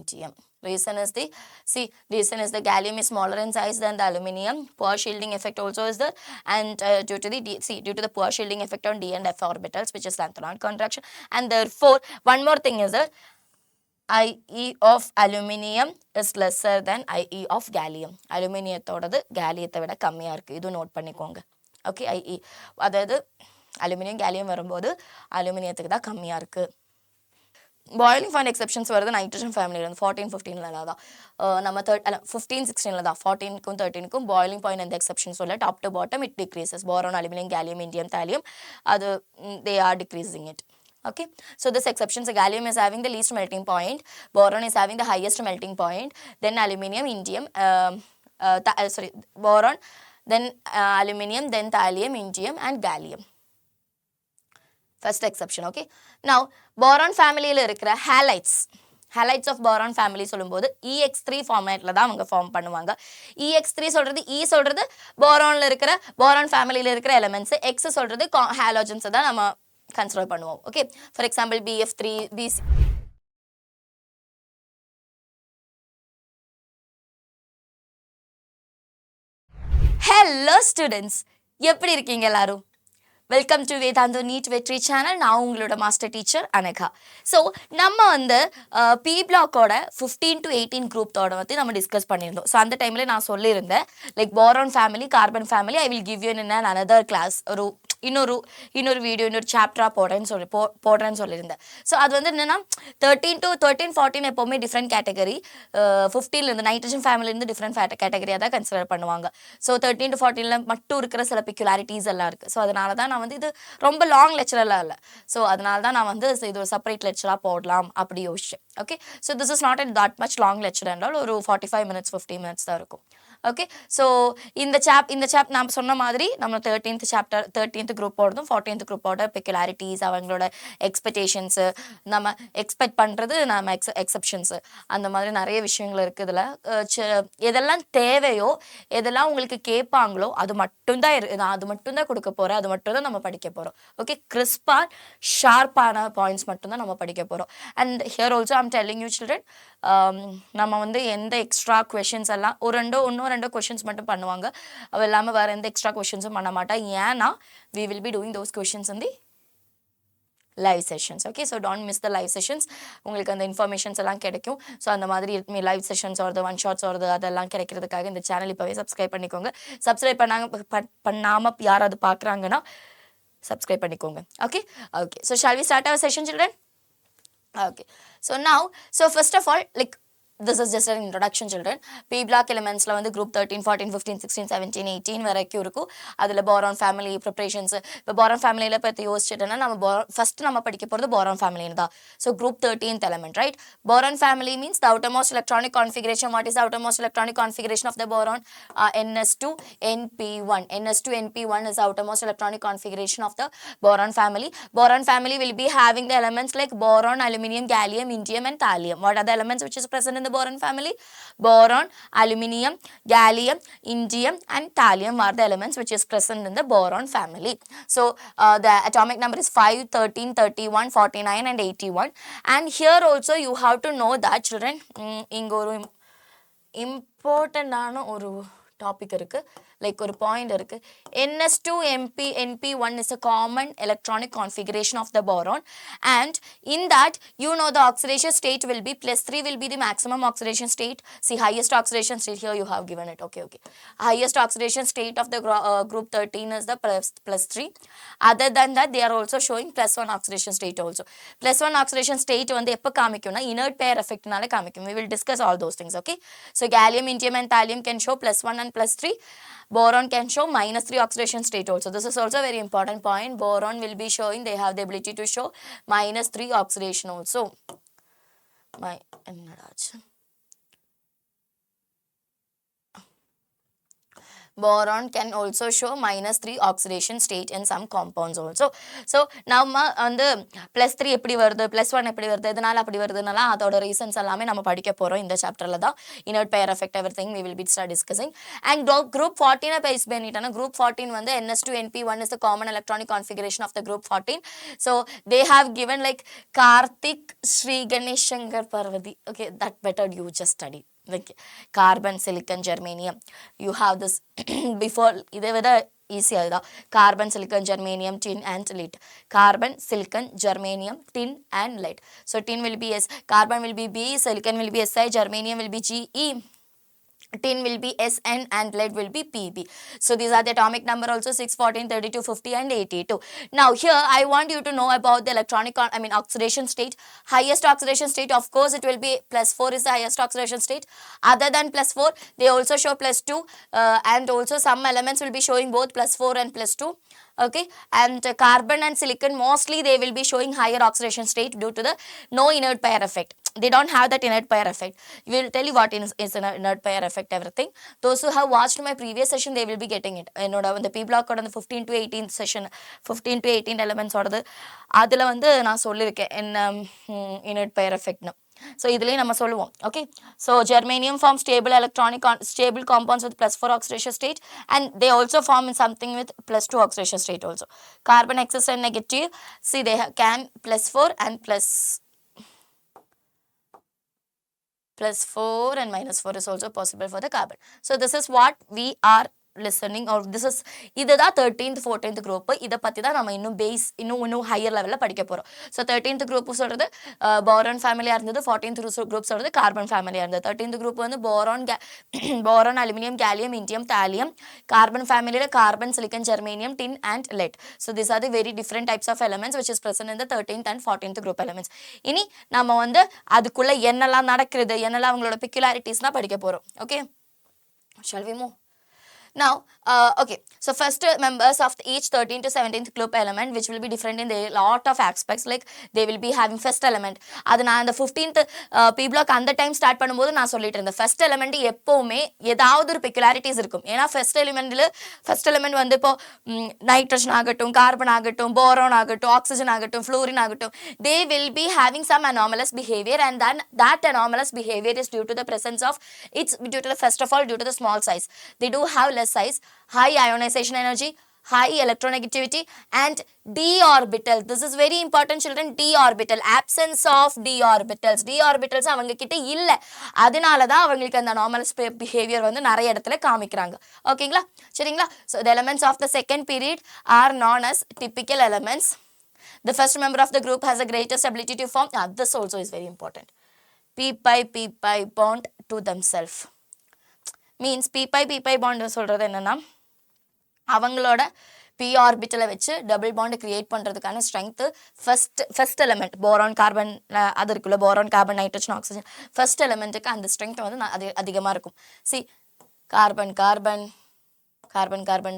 indium. Reason is the gallium is smaller in size than the aluminium. Poor shielding effect also is there, and due to the poor shielding effect on d and f orbitals, which is lanthanide contraction, and therefore one more thing is that IE of aluminium is lesser than IE of gallium. அலுமினியத்தோடது கேலியத்தை விட கம்மியாக இருக்குது. இது note பண்ணிக்கோங்க. Okay, IE அதாவது aluminium gallium வரும்போது அலுமினியத்துக்கு தான் கம்மியாக இருக்குது. பாய்லிங் பாயிண்ட் எக்ஸப்ஷன்ஸ் வருது நைட்ரஜன் ஃபேமிலியிலேருந்து 14-15 தான். நம்ம 15-16 தான். 14க்கும் 13க்கும் பாய்லிங் பாயிண்ட் எந்த எக்ஸப்ஷன்ஸ் இல்லை. Top to bottom it decreases. Boron, aluminium, gallium, indium, thallium அது they are decreasing it. Okay, so this exception, so gallium is having the least melting point, boron is having the highest melting point, then aluminium, indium, boron, then aluminium, then thallium, indium and gallium. First exception. Okay, now boron family la irukra halides of boron family சொல்லும்போது EX3 ஃபார்மேட்ல தான் அவங்க form பண்ணுவாங்க. EX3 சொல்றது சொல்றது போரான்ல இருக்கிற boron ஃபேமிலியில இருக்கிற elements, X சொல்றது ஹாலோஜன்ஸ் தான் நம்ம கன்சிடர் பண்ணுவோம். Okay, for example BF3, BC. Hello students, எப்படி இருக்கீங்க எல்லாரும்? வெல்கம் டு வேதாந்தோ நீட் வெற்றி சேனல். நான் உங்களோட மாஸ்டர் டீச்சர் அனகா. ஸோ நம்ம வந்து பி பிளாக்கோட 15 to 18 குரூப்போட வந்து நம்ம டிஸ்கஸ் பண்ணியிருந்தோம். ஸோ அந்த டைமில் நான் சொல்லியிருந்தேன் like boron family, carbon family I will give you in another class, இன்னொரு வீடியோ, இன்னொரு சாப்டராக போடுறேன்னு சொல்லியிருந்தேன். ஸோ அது வந்து என்னென்னா 13 to 14 எப்போவுமே டிஃப்ரெண்ட் கேட்டகரி, 15லேருந்து நைட்ரஜன் ஃபேமிலிருந்து டிஃப்ரெண்ட் கேட்டகரியாக தான் கன்சிடர் பண்ணுவாங்க. ஸோ 13 to 14 மட்டும் இருக்கிற சில பெக்யூலாரிட்டிஸ் எல்லாம் இருக்குது. ஸோ அதனால தான் நான் வந்து இது ரொம்ப லாங் லெக்சரெல்லாம் இல்லை. ஸோ அதனால தான் நான் வந்து இது ஒரு செப்பரேட் லெக்சராக போடலாம் அப்படி யோசிச்சேன். Okay, so this is not that much long lecture என்றால் ஒரு 45 minutes 50 minutes தான் இருக்கும். ஓகே, ஸோ இந்த சாப் நான் சொன்ன மாதிரி நம்ம 13th குரூப்போடதும் 14th குரூப்போட பெக்யூலாரிட்டிஸ், அவங்களோட எக்ஸ்பெக்டேஷன்ஸு, நம்ம எக்ஸ்பெக்ட் பண்ணுறது, நம்ம எக்ஸப்ஷன்ஸு, அந்த மாதிரி நிறைய விஷயங்கள் இருக்குது. இதில் எதெல்லாம் தேவையோ, எதெல்லாம் உங்களுக்கு கேட்பாங்களோ அது மட்டும்தான் நான் அது மட்டும்தான் கொடுக்க போகிறேன், அது மட்டும்தான் நம்ம படிக்க போகிறோம். ஓகே, கிறிஸ்பாக ஷார்ப்பான பாயிண்ட்ஸ் மட்டும்தான் நம்ம படிக்க போகிறோம். And here also I'm telling you children, நம்ம வந்து எந்த எக்ஸ்ட்ரா கொஷின்ஸ் எல்லாம் ஒன்று ரெண்டோ கொஷின்ஸ் மட்டும் பண்ணுவாங்க. அது இல்லாமல் வேறு எந்த எக்ஸ்ட்ரா கொஷின்ஸும் பண்ண மாட்டேன். ஏன்னா we will be doing those questions in the live sessions. Okay, so don't miss the live sessions. உங்களுக்கு அந்த இன்ஃபர்மேஷன்ஸ் எல்லாம் கிடைக்கும். ஸோ அந்த மாதிரி லைவ் செஷன்ஸ் வருது, ஒன் ஷார்ட்ஸ் வருது, அதெல்லாம் கிடைக்கிறதுக்காக இந்த சேனல் இப்போவே சப்ஸ்கிரைப் பண்ணிக்கோங்க. சப்ஸ்கிரைப் பண்ணாமல் யாராவது பார்க்குறாங்கன்னா சப்ஸ்கிரைப் பண்ணிக்கோங்க. Okay, so shall we start our session, children? Okay, so first of all, like this is just an introduction, children. P block elements la வந்து group 13, 14, 15, 16, 17, 18 வரைக்கும் இருக்கும். அதில் போரான் ஃபேமிலி ப்ரிப்ரேஷன்ஸ். இப்போ boron ஃபேமிலியில் பற்றி யோசிச்சுட்டோன்னா நம்ம ஃபஸ்ட்டு நம்ம படிக்க போகிறது போரான் ஃபேமிலின்னு தான். So group 13th element, right? Boron family means the outermost electronic configuration. What is the outermost electronic configuration of the boron? NS2 NP1. NS2 NP1 is the outermost electronic configuration of the boron family. Boron family will be having the elements like boron, aluminium, gallium, indium and thallium. What are the elements which is present in the boron family? Boron, aluminium, gallium, indium and thallium are the elements which is present in the boron family. So the atomic number is 5, 13, 31, 49 and 81. And here also you have to know that, children, இங்க ஒரு இம்பார்ட்டண்டான ஒரு topic இருக்கு, like ஒரு point இருக்கு. NS2 NP1 is a common electronic configuration of the boron, and in that you know the oxidation state will be +3 will be the maximum oxidation state. See, highest oxidation state here you have given it. Okay, highest oxidation state of the group 13 is the +3. Other than that they are also showing +1 oxidation state also. +1 oxidation state வந்து எப்போ காமிக்கும்னா inert pair effectனால காமிக்கும். We will discuss all those things. Okay, so gallium, indium and thallium can show +1 and +3. Boron can show -3 oxidation state also. This is also a very important point. Boron will be showing, they have the ability to show -3 oxidation also. boron can also show -3 oxidation state in some compounds also. So நம்ம வந்து +3 எப்படி வருது +1 எப்படி வருது இதனால அப்படி வருதுனால அதோட reasons எல்லாமே நம்ம படிக்க போறோம் இந்த சாப்டர்ல தான். inert pair effect everything we will be start discussing. And group 14 face பண்ணிட்டானா group 14 வந்து ns2np1 is the common electronic configuration of the group 14. So they have given like Karthik Sri Ganesh Shankar Parvati. Okay, that better you just study. Like carbon, silicon, germanium. You have this before இதே விட ஈஸியாக இதுதான். Carbon silicon germanium tin and lead. Carbon, silicon, germanium, tin and lead. So tin will be S, carbon will be B, silicon will be Si, germanium will be Ge, tin will be Sn and lead will be Pb. So these are the atomic number also 6, 14, 32, 50 and 82. Now here I want you to know about the oxidation state. Highest oxidation state, of course it will be +4 is the highest oxidation state. Other than +4 they also show +2 and also some elements will be showing both +4 and +2. Okay, and carbon and silicon mostly they will be showing higher oxidation state due to the no inert pair effect. They don't have that inert pair effect. We will tell you what is an inert pair effect everything. Those who have watched my previous session they will be getting it. என்னோட அந்த P block ஓட அந்த 15 to 18 session 15 to 18 elements ஓடது அதுல வந்து நான் சொல்லிருக்கேன் என்ன inert pair effect னு. So இதுலயே நம்ம சொல்லுவோம். Okay, so germanium forms stable compounds with +4 oxidation state and they also form in something with +2 oxidation state also. Carbon excess and negative, see they can +4 and +4 and -4 is also possible for the carbon. So this is what we are listening or this is இதுதான் 13th 14th group. இதை பற்றி தான் நம்ம இன்னும் higher லெவலில் படிக்க போகிறோம். So 13th group சொல்கிறது போரான் ஃபேமிலியாக இருந்தது. 14th group சொல்கிறது கார்பன் ஃபேமிலியாக இருந்தது. 13th group வந்து boron aluminium gallium indium thallium. Carbon ஃபேமிலியில் carbon silicon germanium tin and lead. So this are the very different types of elements which is present in the 13th and 14th group elements. இனி நம்ம வந்து அதுக்குள்ளே என்னெல்லாம் நடக்கிறது என்னெல்லாம் அவங்களோட பிக்குலாரிட்டிஸ்லாம் படிக்க போகிறோம். Okay, shall we move? Now, okay, so first members of each 13th to 17th group element which will be different in a lot of aspects, like they will be having first element. அது நான் அந்த 15th P block அந்த time start பண்ணும்போது நான் சொல்லிட்டு இருந்தேன் first element எப்போவுமே ஏதாவது ஒரு பெக்குலாரிட்டிஸ் இருக்கும். ஏன்னா ஃபர்ஸ்ட் எலிமெண்ட் வந்து இப்போ நைட்ரஜன் ஆகட்டும் கார்பன் ஆகட்டும் போரான் ஆகட்டும் ஆக்சிஜன் ஆகட்டும் ஃப்ளோரின் ஆகட்டும் they will be having some anomalous behavior and then that anomalous behavior is due to the presence of due to the first of all due to the small size. They do have less size, high ionization energy, high electronegativity and d orbital. This is very important children. D orbital, absence of d orbitals. D orbitals அவங்க கிட்ட இல்ல, அதனால தான் அவங்களுக்கு அந்த anomalous behavior வந்து நிறைய இடத்துல காமிக்கிறாங்க. ஓகேங்களா, சரிங்களா? So the elements of the second period are known as typical elements. The first member of the group has the greatest ability to form this also is very important, p-pi bond to themselves. Means p-pi bond சொல்கிறது என்னென்னா அவங்களோட p ஆர்பிட்டலை வச்சு double bond create பண்ணுறதுக்கான strength first element boron carbon அது இருக்குல்ல boron carbon nitrogen oxygen first எலிமெண்ட்டுக்கு அந்த ஸ்ட்ரென்த் வந்து அதிகமாக இருக்கும். C carbon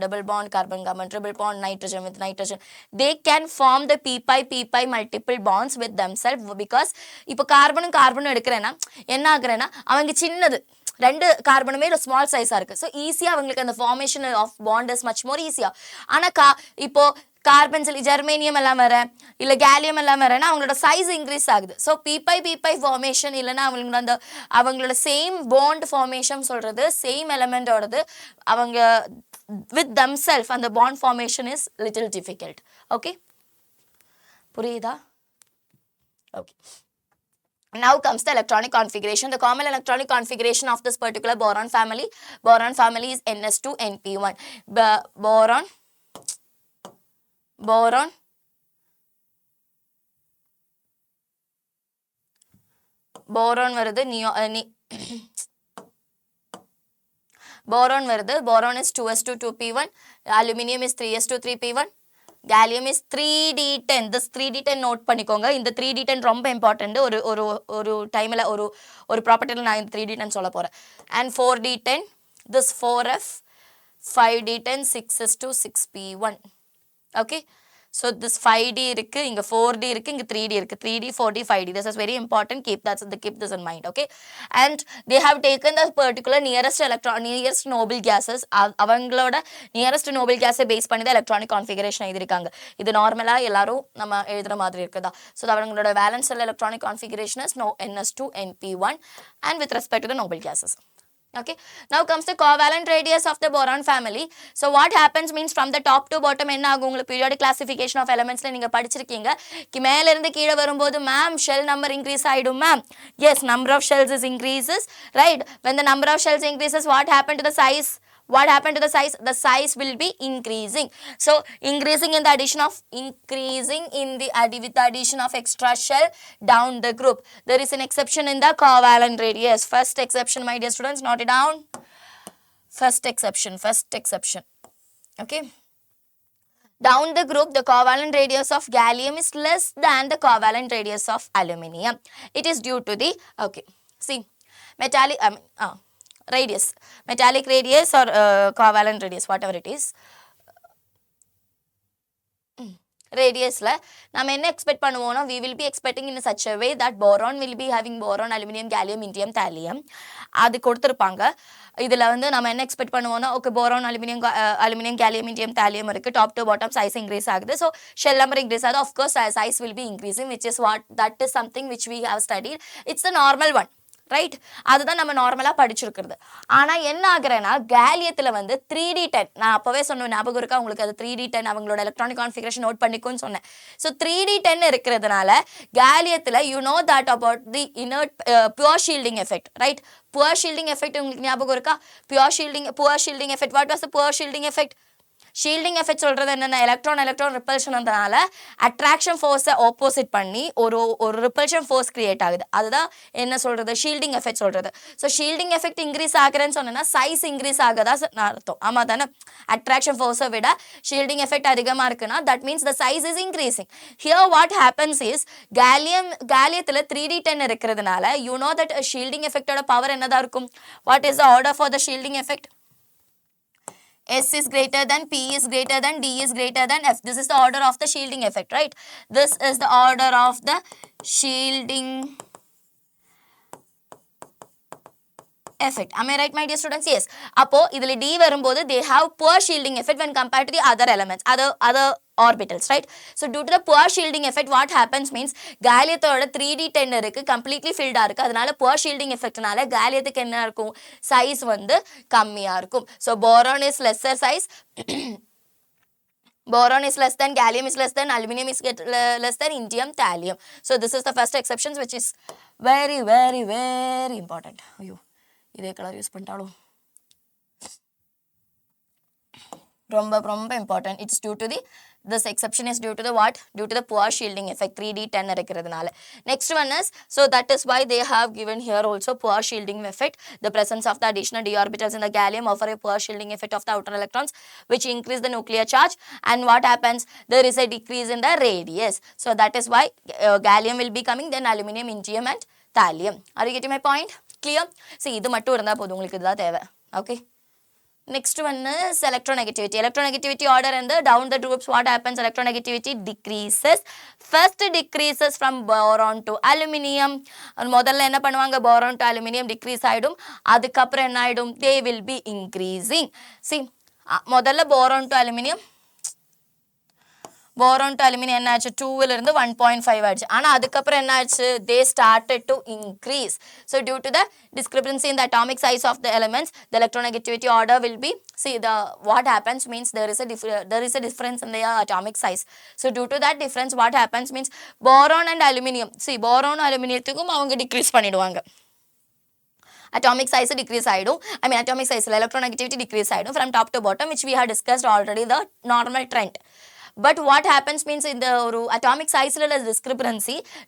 double bond, carbon triple bond, nitrogen with nitrogen, they can form the p-pi multiple bonds with themselves because இப்போ கார்பனும் எடுக்கிறேன்னா என்ன ஆகுறேன்னா அவங்க சின்னது ரெண்டு கார்பனுமே ஒரு ஸ்மால் சைஸாக இருக்குது. ஸோ ஈஸியாக அவங்களுக்கு அந்த formation of bond is much more ஈஸியாக. ஆனால் இப்போ கார்பன் சொல்லி ஜெர்மேனியம் எல்லாம் வர இல்லை கேலியம் எல்லாம் வரேன்னா அவங்களோட சைஸ் இன்க்ரீஸ் ஆகுது. ஸோ p-pi ஃபார்மேஷன் இல்லைன்னா அவங்களோட சேம் பாண்ட் ஃபார்மேஷன் சொல்கிறது சேம் எலமெண்டோடது அவங்க வித் தம்செல்ஃப் அந்த bond formation is little difficult. Okay, புரியுதா? Okay, now comes the electronic configuration. The common electronic configuration of this particular boron family is ns2np1. boron வருது boron is 2s2 aluminum is 3s2 gallium is 3d10. this 3d10 note பண்ணிக்கோங்க. இந்த 3d10 ரொம்ப important. ஒரு டைமில் ஒரு ப்ராப்பர்ட்டியில் நான் இந்த 3d10 சொல்ல போகிறேன். And 4d10 this 4f 5d10 6s2 6p1. Okay, So this 5d இருக்கு, இங்க 4d இருக்கு, இங்க 3d இருக்கு. 3d 4d 5d, this is very important. Keep this in mind. Okay, and they have taken the particular nearest noble gases. அவங்களோட nearest Nobel கேஸை base பண்ணி தான் electronic configuration எழுதியிருக்காங்க. இது நார்மலா எல்லாரும் நம்ம எழுதுற மாதிரி இருக்குதா. ஸோ அவங்களோட valence sell electronic configuration is ns2 np1 and with respect to the noble gases. Okay, now comes the covalent radius of the boron family. So what happens means from the top to bottom என்ன ஆகும், உங்களுக்கு periodic classification of elementsல நீங்க படிச்சிருக்கீங்க. மேல இருந்து கீழே வரும்போது ma'am shell number increase ஆயிடும் ma'am. Yes, number of shells is increases, right? When the number of shells increases, what happened to the size? What happened to the size? The size will be increasing. So increasing in the with the addition of extra shell down the group. There is an exception in the covalent radius. First exception, my dear students, note it down. First exception. Okay. Down the group, the covalent radius of gallium is less than the covalent radius of aluminium. It is due to the, okay, see, radius, metallic radius or covalent radius, whatever it is. ரேடியஸில் நம்ம என்ன expect பண்ணுவோம்னா, we will be expecting in such a way that boron will be having boron, aluminum, gallium, indium, thallium. அது கொடுத்துருப்பாங்க. இதில் வந்து நம்ம என்ன expect பண்ணுவோம்னா, okay boron, aluminum, gallium, indium, thallium இருக்குது, top to bottom size increase ஆகுது. ஸோ ஷெல் நம்பர் இன்க்ரீஸ் ஆகுது. Of course size will be increasing, which is what, that is something which we have studied. It's the normal one. Right, அதுதான் நம்ம நார்மலாக படிச்சிருக்கிறது. ஆனால் என்ன ஆகுறேன்னா, கேலியத்தில் வந்து 3d10, நான் அப்போவே சொன்னேன், ஞாபகம் இருக்கா உங்களுக்கு, அது 3d10 அவங்களோட எலக்ட்ரானிக் கான்ஃபிகரேஷன் நோட் பண்ணிக்கோன்னு சொன்னேன். ஸோ 3d10 இருக்கிறதுனால கேலியத்தில் you know that about the inert poor shielding effect, right? Poor shielding effect உங்களுக்கு ஞாபகம் இருக்கா? Poor shielding effect, what was the poor shielding effect? Shielding effect சொல்கிறது என்னென்ன, எலக்ட்ரான் ரிப்பல்ஷன்றதுனால அட்ராக்ஷன் ஃபோர்ஸை ஆப்போசிட் பண்ணி ஒரு ரிப்பல்ஷன் ஃபோர்ஸ் கிரியேட் ஆகுது. அதுதான் என்ன சொல்கிறது, ஷீல்டிங் எஃபெக்ட் சொல்கிறது. ஸோ ஷீல்டிங் எஃபெக்ட் இன்க்ரீஸ் ஆகுறேன்னு சொன்னேன்னா சைஸ் இன்க்ரீஸ் ஆகுதா அர்த்தம், ஆமாம் தானே? அட்ராக்ஷன் ஃபோர்ஸை விட ஷீல்டிங் எஃபெக்ட் அதிகமாக இருக்குன்னா that means the size is increasing. Here what happens is, கேலியத்தில் 3d10 இருக்கிறதுனால யூ நோ தட் ஷீல்டிங் எஃபெக்டோட பவர் என்னதான் இருக்கும். What is the order for the shielding effect? S is greater than, P is greater than, D is greater than F. This is the order of the shielding effect, right? This is the order of the shielding effect. Am I right, my dear students? Yes. அப்போ இதில் D வரும்போது they have poor shielding effect when compared to the other elements, other orbitals, right? So due to the poor shielding effect, what happens means, gallium 3d10 இருக்கு, completely filled இருக்கு. அதனால poor shielding effectனால gallium என்ன இருக்கும், size வந்து கம்மியா இருக்கும். So boron is lesser size. Boron is less than, gallium is less than, aluminum is less than, indium, thallium. So this is the first exceptions which is very, very, very important. ஐயோ, இதே colour use பண்ணிட்டாலும் ரொம்ப important. It's due to this exception is due to the what? Due to the poor shielding effect, 3d10 இருக்கிறதுனால. Next one is, so that is why they have given here also poor shielding effect. The presence of the additional d orbitals in the gallium offer a poor shielding effect of the outer electrons, which increase the nuclear charge. And what happens? There is a decrease in the radius. So that is why gallium will be coming, then aluminum, indium and thallium. Are you getting my point? Clear? See, இது மட்டும் இருந்தா போதும், உங்களுக்கு இதுதான் தேவை. Okay. Next one is electronegativity. Electronegativity order and the down the groups, what happens? Electronegativity decreases. First decreases from boron to aluminium. முதல்ல என்ன பண்ணுவாங்க, boron to aluminium decrease ஆயிடும். அதுக்கப்புறம் என்ன ஆயிடும், they will be increasing. See, முதல்ல boron to aluminium என்ன ஆச்சு, 2ல இருந்து 1.5 ஆச்சு. ஆனால் அதுக்கப்புறம் என்ன ஆச்சு, they started to increase. So due to the discrepancy in the atomic size of the elements, the electronegativity order will be, see, what happens means there is a difference in their atomic size. So due to that difference, what happens means boron and aluminum, see, boron aluminiumத்துக்கும் அவங்க decrease பண்ணிடுவாங்க. Atomic size decrease ஆயிடும். Atomic size electronegativity decrease ஆயிடும் from top to bottom, which we have discussed already, the normal trend. But what happens means in the atomic size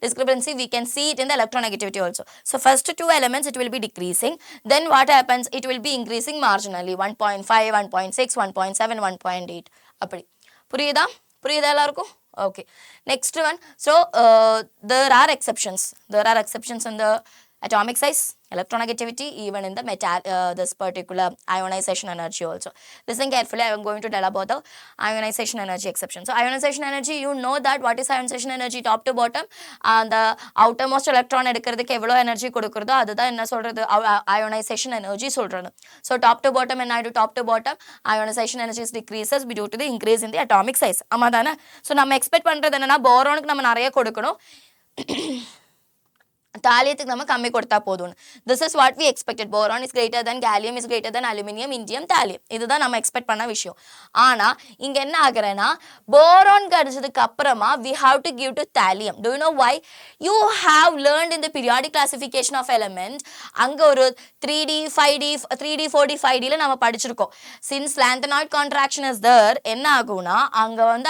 discrepancy we can see it in the electronegativity also. So first two elements it will be decreasing, then what happens, it will be increasing marginally, 1.5, 1.6, 1.7, 1.8 அப்படி. புரியுதா எல்லாருக்கும்? Okay. Next one, so there are exceptions in the atomic size, electronegativity, even in the this particular ionization energy also. Listen carefully, I am going to tell about the ionization energy exception. So ionization energy, you know that what is ionization energy top to bottom, the outermost electron எடுக்கிறதுக்கு எவ்வளோ energy கொடுக்குறதோ அதுதான் என்ன சொல்றது ionization energy சொல்றது. So top to bottom என்ன ஆயிடும், top to bottom ionization energy decreases due to the increase in the atomic size. ஆமா தானே? ஸோ நம்ம எக்ஸ்பெக்ட் பண்ணுறது என்னன்னா போரானுக்கு நம்ம நிறைய கொடுக்கணும், தாலியத்துக்கு நம்ம கம்மி கொடுத்தா போதும். This is what we expected. Boron is greater than gallium, is greater than aluminium, indium, thallium. இதுதான் நம்ம எக்ஸ்பெக்ட் பண்ண விஷயம். ஆனால் இங்கே என்ன ஆகுறேன்னா போரான் கிடைச்சதுக்கு அப்புறமா we have to give to thallium. Do you know why? You have learned in the periodic classification of element. அங்கே ஒரு 3D 5D 3D 4D 5Dல நம்ம படிச்சிருக்கோம். Since lanthanoid contraction is there, என்ன ஆகும்னா அங்கே வந்து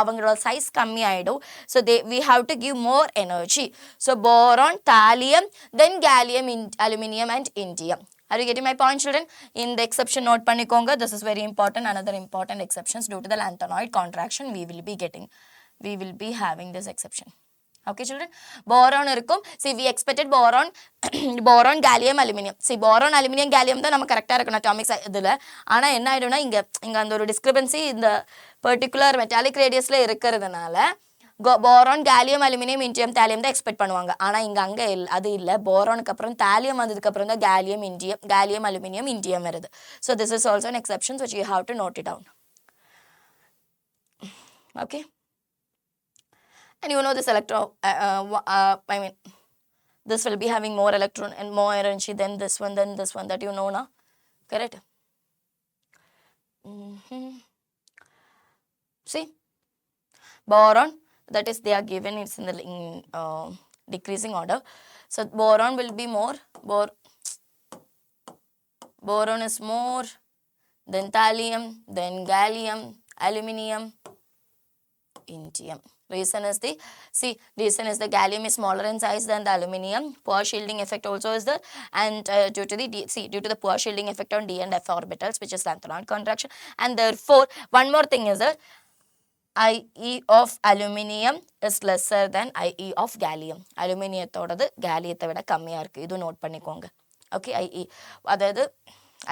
அவங்களோட சைஸ் கம்மி ஆகிடும். So we have to give more energy. So boron, thallium, then gallium, aluminium and indium. Are you getting my point, children? In the exception note பண்ணிக்கோங்க. This is very important. Another important exceptions due to the lanthanoid contraction we will be having this exception. Okay, children? Boron இருக்கும். See, we expected boron, boron, gallium, aluminium. See, boron, aluminium, gallium தான் நம்ம கரெக்டாக இருக்கணும் atomic இதில். ஆனால் என்ன ஆகிடும்னா இங்கே அந்த ஒரு டிஸ்கிரிபன்சி இந்த பர்டிகுலர் மெட்டாலிக் ரேடியஸில் இருக்கிறதுனால boron, gallium, aluminium, indium, thallium தான் எக்ஸ்பெக்ட் பண்ணுவாங்க. ஆனால் இங்கே அங்கே அது இல்லை. போரானுக்கு அப்புறம் தாலியம் வந்ததுக்கப்புறம் தான் கேலியம், அலுமினியம், இண்டியம் வருது. So this is also an exception which you have to note it down. Okay, and you know this this will be having more electron and more energy than this one that you know now, correct? See, boron, that is they are given, it's in the decreasing order. So boron will be more, boron is more, then thallium, then gallium, aluminium, indium. Reason is the gallium is smaller in size than the aluminium. Poor shielding effect also is there, and due to the poor shielding effect on d and f orbitals, which is lanthanoid contraction, and therefore one more thing is that IE of aluminium is lesser than IE of gallium. அலுமினியத்தோடது கேலியத்தை விட கம்மியாக இருக்குது. இது note பண்ணிக்கோங்க. Okay, IE அதாவது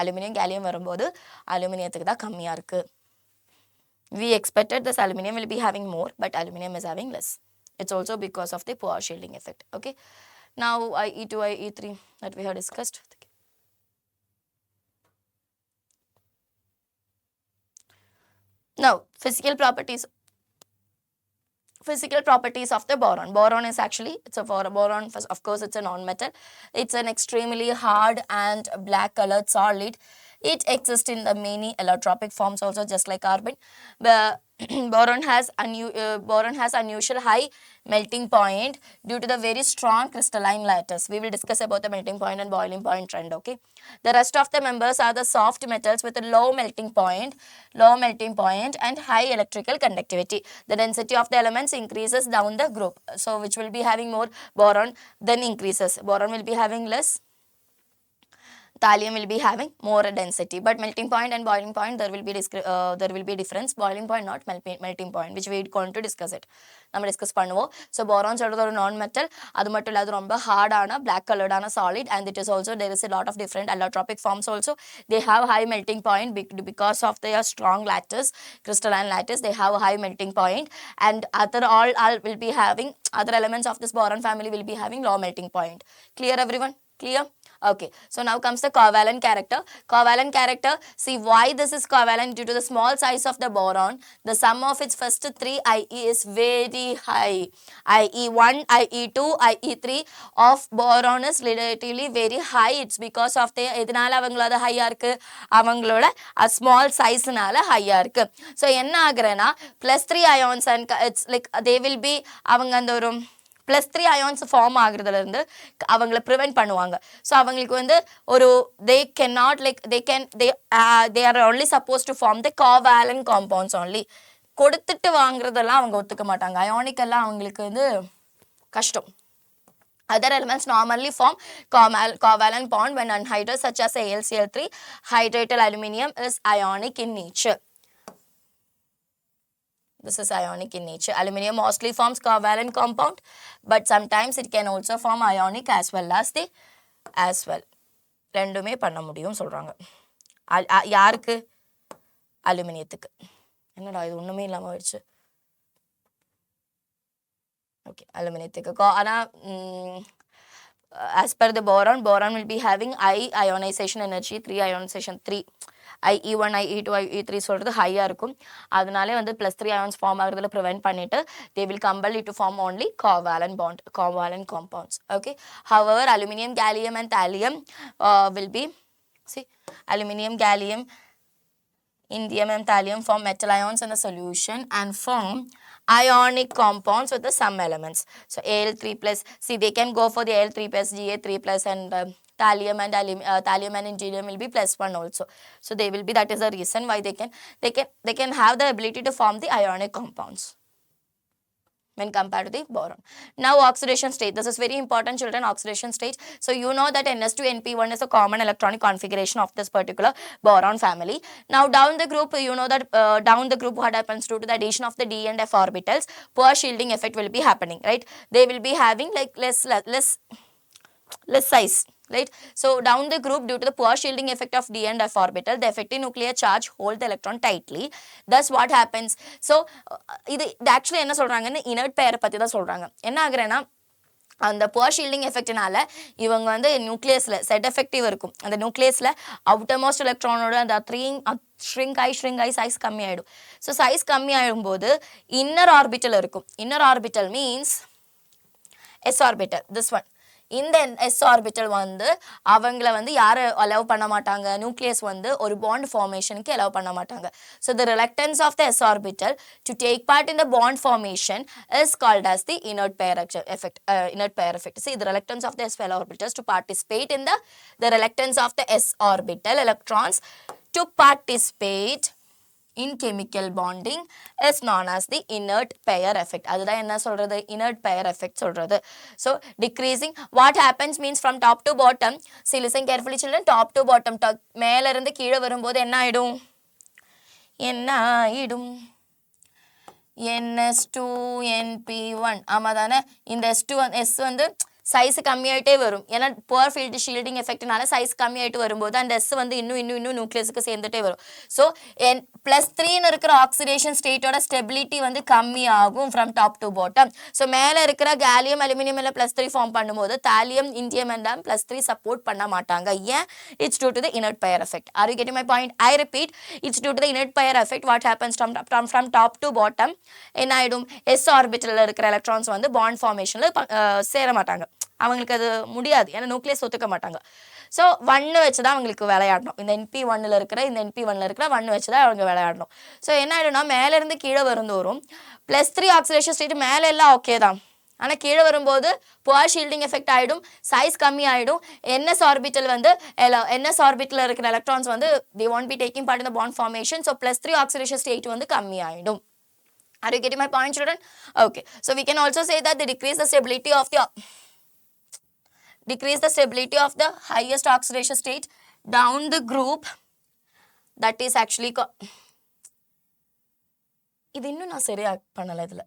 aluminium gallium வரும்போது அலுமினியத்துக்கு தான் கம்மியாக இருக்குது. We expected this aluminum will be having more, but aluminum is having less. It's also because of the poor shielding effect. Okay, now IE2, IE3 that we have discussed. Now, physical properties of the boron. Boron is actually, boron, of course, it's a non-metal. It's an extremely hard and black colored solid. It exists in the many allotropic forms also, just like carbon. Boron has unusual high melting point due to the very strong crystalline lattice. We will discuss about the melting point and boiling point trend. Okay, the rest of the members are the soft metals with a low melting point and high electrical conductivity. The density of the elements increases down the group, so which will be having more boron, then increases. Boron will be having less, thallium will be having more density, but melting point and boiling point there will be difference. Boiling point, not melting point, which we are going to discuss it. நம்ம discuss பண்ணுவோம். So boron சொல்கிறது ஒரு non metal, அது மட்டும் இல்லாத ரொம்ப ஹார்டான black கலர்டான solid, and it is also there is a lot of different allotropic forms also. They have high melting point because of their strong lattice, crystalline lattice. They have a high melting point, and other will be having, other elements of this boron family will be having low melting point. Clear, everyone? Clear? Okay, so now comes the covalent character. Covalent character, see why this is covalent. Due to the small size of the boron, the sum of its first 3 IE is very high. IE1, IE2, IE3 of boron is relatively very high. It's because of the எதனால அவங்களோட ஹையா இருக்கு, அவங்களோட small sizeனால ஹையா இருக்கு. So என்ன ஆகுறேன்னா +3 ions and it's like they will be, அவங்க அந்த ஒரு +3 ions ஃபார்ம் ஆகுறதுலேருந்து அவங்கள ப்ரிவென்ட் பண்ணுவாங்க. ஸோ அவங்களுக்கு வந்து ஒரு they are only supposed to form the covalent compounds only. கொடுத்துட்டு வாங்குறதெல்லாம் அவங்க ஒத்துக்க மாட்டாங்க. அயோனிக்கெல்லாம் அவங்களுக்கு வந்து கஷ்டம். Other elements normally form covalent bond when anhydrous, such as AlCl3. Hydrated aluminium is ionic in nature. This is ionic in nature. Aluminium mostly forms covalent compound, but sometimes it can also form ionic as well. ரெண்டுமே பண்ண முடியும் சொல்கிறாங்க. யாருக்கு? அலுமினியத்துக்கு. என்னடா இது ஒன்றுமே இல்லாமல் ஆயிடுச்சு. ஓகே, அலுமினியத்துக்கு. ஆனால் as per the boron will be having high ionization energy, 3 ionization 3 IE1 IE2 IE3 சொல்கிறது ஹையாக இருக்கும். அதனாலே வந்து +3 ions ஃபார்ம் ஆகிறதுல ப்ரிவென்ட் பண்ணிவிட்டு they will compel it to form only covalent compounds. Okay, however aluminium, gallium and thallium will be, see, aluminium, gallium, indium and thallium form metal ions in the solution and form ionic compounds with the some elements. So Al3 plus, see, they can go for the Al3 plus, Ga3 plus, and thallium and indium will be +1 also. So they will be, that is the reason why they can have the ability to form the ionic compounds when compared to the boron. Now oxidation state, this is very important children, oxidation state. So you know that NS2NP1 is a common electronic configuration of this particular boron family. Now down the group, you know that down the group what happens due to the addition of the d and f orbitals, poor shielding effect will be happening, right? They will be having like less size, right? So down the group, due to the poor shielding effect of d and f orbital, the effective nuclear charge hold the electron tightly. Thus what happens? So இது actually என்ன சொல்கிறாங்கன்னு inert பெயரை பற்றி தான் சொல்கிறாங்க. என்ன ஆகுறேன்னா, அந்த poor shielding எஃபெக்ட்னால இவங்க வந்து நியூக்ளியஸில் செட் எஃபெக்டிவ் இருக்கும். அந்த நியூக்ளியஸில் அவுட்டர் மோஸ்ட் எலக்ட்ரானோட அந்த ஷ்ரிங்க் ஆகி சைஸ் கம்மி ஆகிடும். ஸோ சைஸ் கம்மி ஆகிடும்போது இன்னர் ஆர்பிட்டல் இருக்கும். Inner orbital means s orbital, this one. இந்த s ஆர்பிட்டல் வந்து அவங்கள வந்து யாரை அலோவ் பண்ண மாட்டாங்க, நியூக்ளியஸ் வந்து ஒரு பாண்ட் ஃபார்மேஷனுக்கு அலோவ் பண்ண மாட்டாங்க. So the reluctance of the s orbital to take part in the bond formation is called as the inert pair effect. See, the reluctance of the s orbitals to participate in the reluctance of the s orbital electrons to participate in chemical bonding is known as the inert pair effect. அதுதான் என்ன சொல்றது, inert pair effect சொல்றது. So decreasing, what happens means from top to bottom, see, listen carefully children, top to bottom, மேல இருந்து கீழே வரும்போது என்ன ஆயிடும், NS2NP1, ஆமா தானே? இந்த S வந்து சைஸ் கம்மியாயிட்டே வரும். ஏன்னா புவர் ஃபீல்டு ஷீல்டிங் எஃபெக்ட்னால சைஸ் கம்மியாயிட்டு வரும்போது அந்த S வந்து இன்னும் நியூக்ளியஸுக்கு சேர்ந்துட்டே வரும். ஸோ +3 இருக்கிற ஆக்சிடேஷன் ஸ்டேட்டோட ஸ்டெபிலிட்டி வந்து கம்மி ஆகும் from top to bottom. So மேலே இருக்கிற கேலியம் அலுமினியம் எல்லாம் +3 ஃபார்ம் பண்ணும்போது தாலியம் இண்டியம் எல்லாம் +3 சப்போர்ட் பண்ண மாட்டாங்க. ஏன்? It's due to the inert pair effect. Are you getting my point? I repeat, it's due to the inert pair effect. What happens from top to bottom என்ன ஆகிடும், S ஆர்பிட்டலில் இருக்கிற electrons வந்து bond ஃபார்மேஷனில் சேர மாட்டாங்க. அவங்களுக்கு அது முடியாது, ஏன்னா நியூக்ளியஸ் ஒத்துக்க மாட்டாங்க. ஸோ 1 வச்சு தான் அவங்களுக்கு விளையாடணும். இந்த NP1 இருக்கிற 1 வச்சு தான் அவங்க விளையாடணும். ஸோ என்ன ஆகிடும்னா, மேலேருந்து கீழே வருந்தோறும் +3 ஆக்சிடேஷன் ஸ்டேட் மேலே எல்லாம் ஓகே தான், ஆனால் கீழே வரும்போது புவர் ஷீல்டிங் எஃபெக்ட் ஆகிடும், சைஸ் கம்மி ஆகிடும். NS ஆர்பிட்டல் வந்து NS ஆர்பிட்டலில் இருக்கிற எலக்ட்ரான்ஸ் வந்து they won't be taking part in the bond formation. So +3 oxidation state வந்து கம்மி ஆகிடும். Are you getting my point children? Okay, so we can also say that they decrease the stability of the highest oxidation state down the group, that is actually இது இன்னும் நான் சரியா பண்ணல இதுல.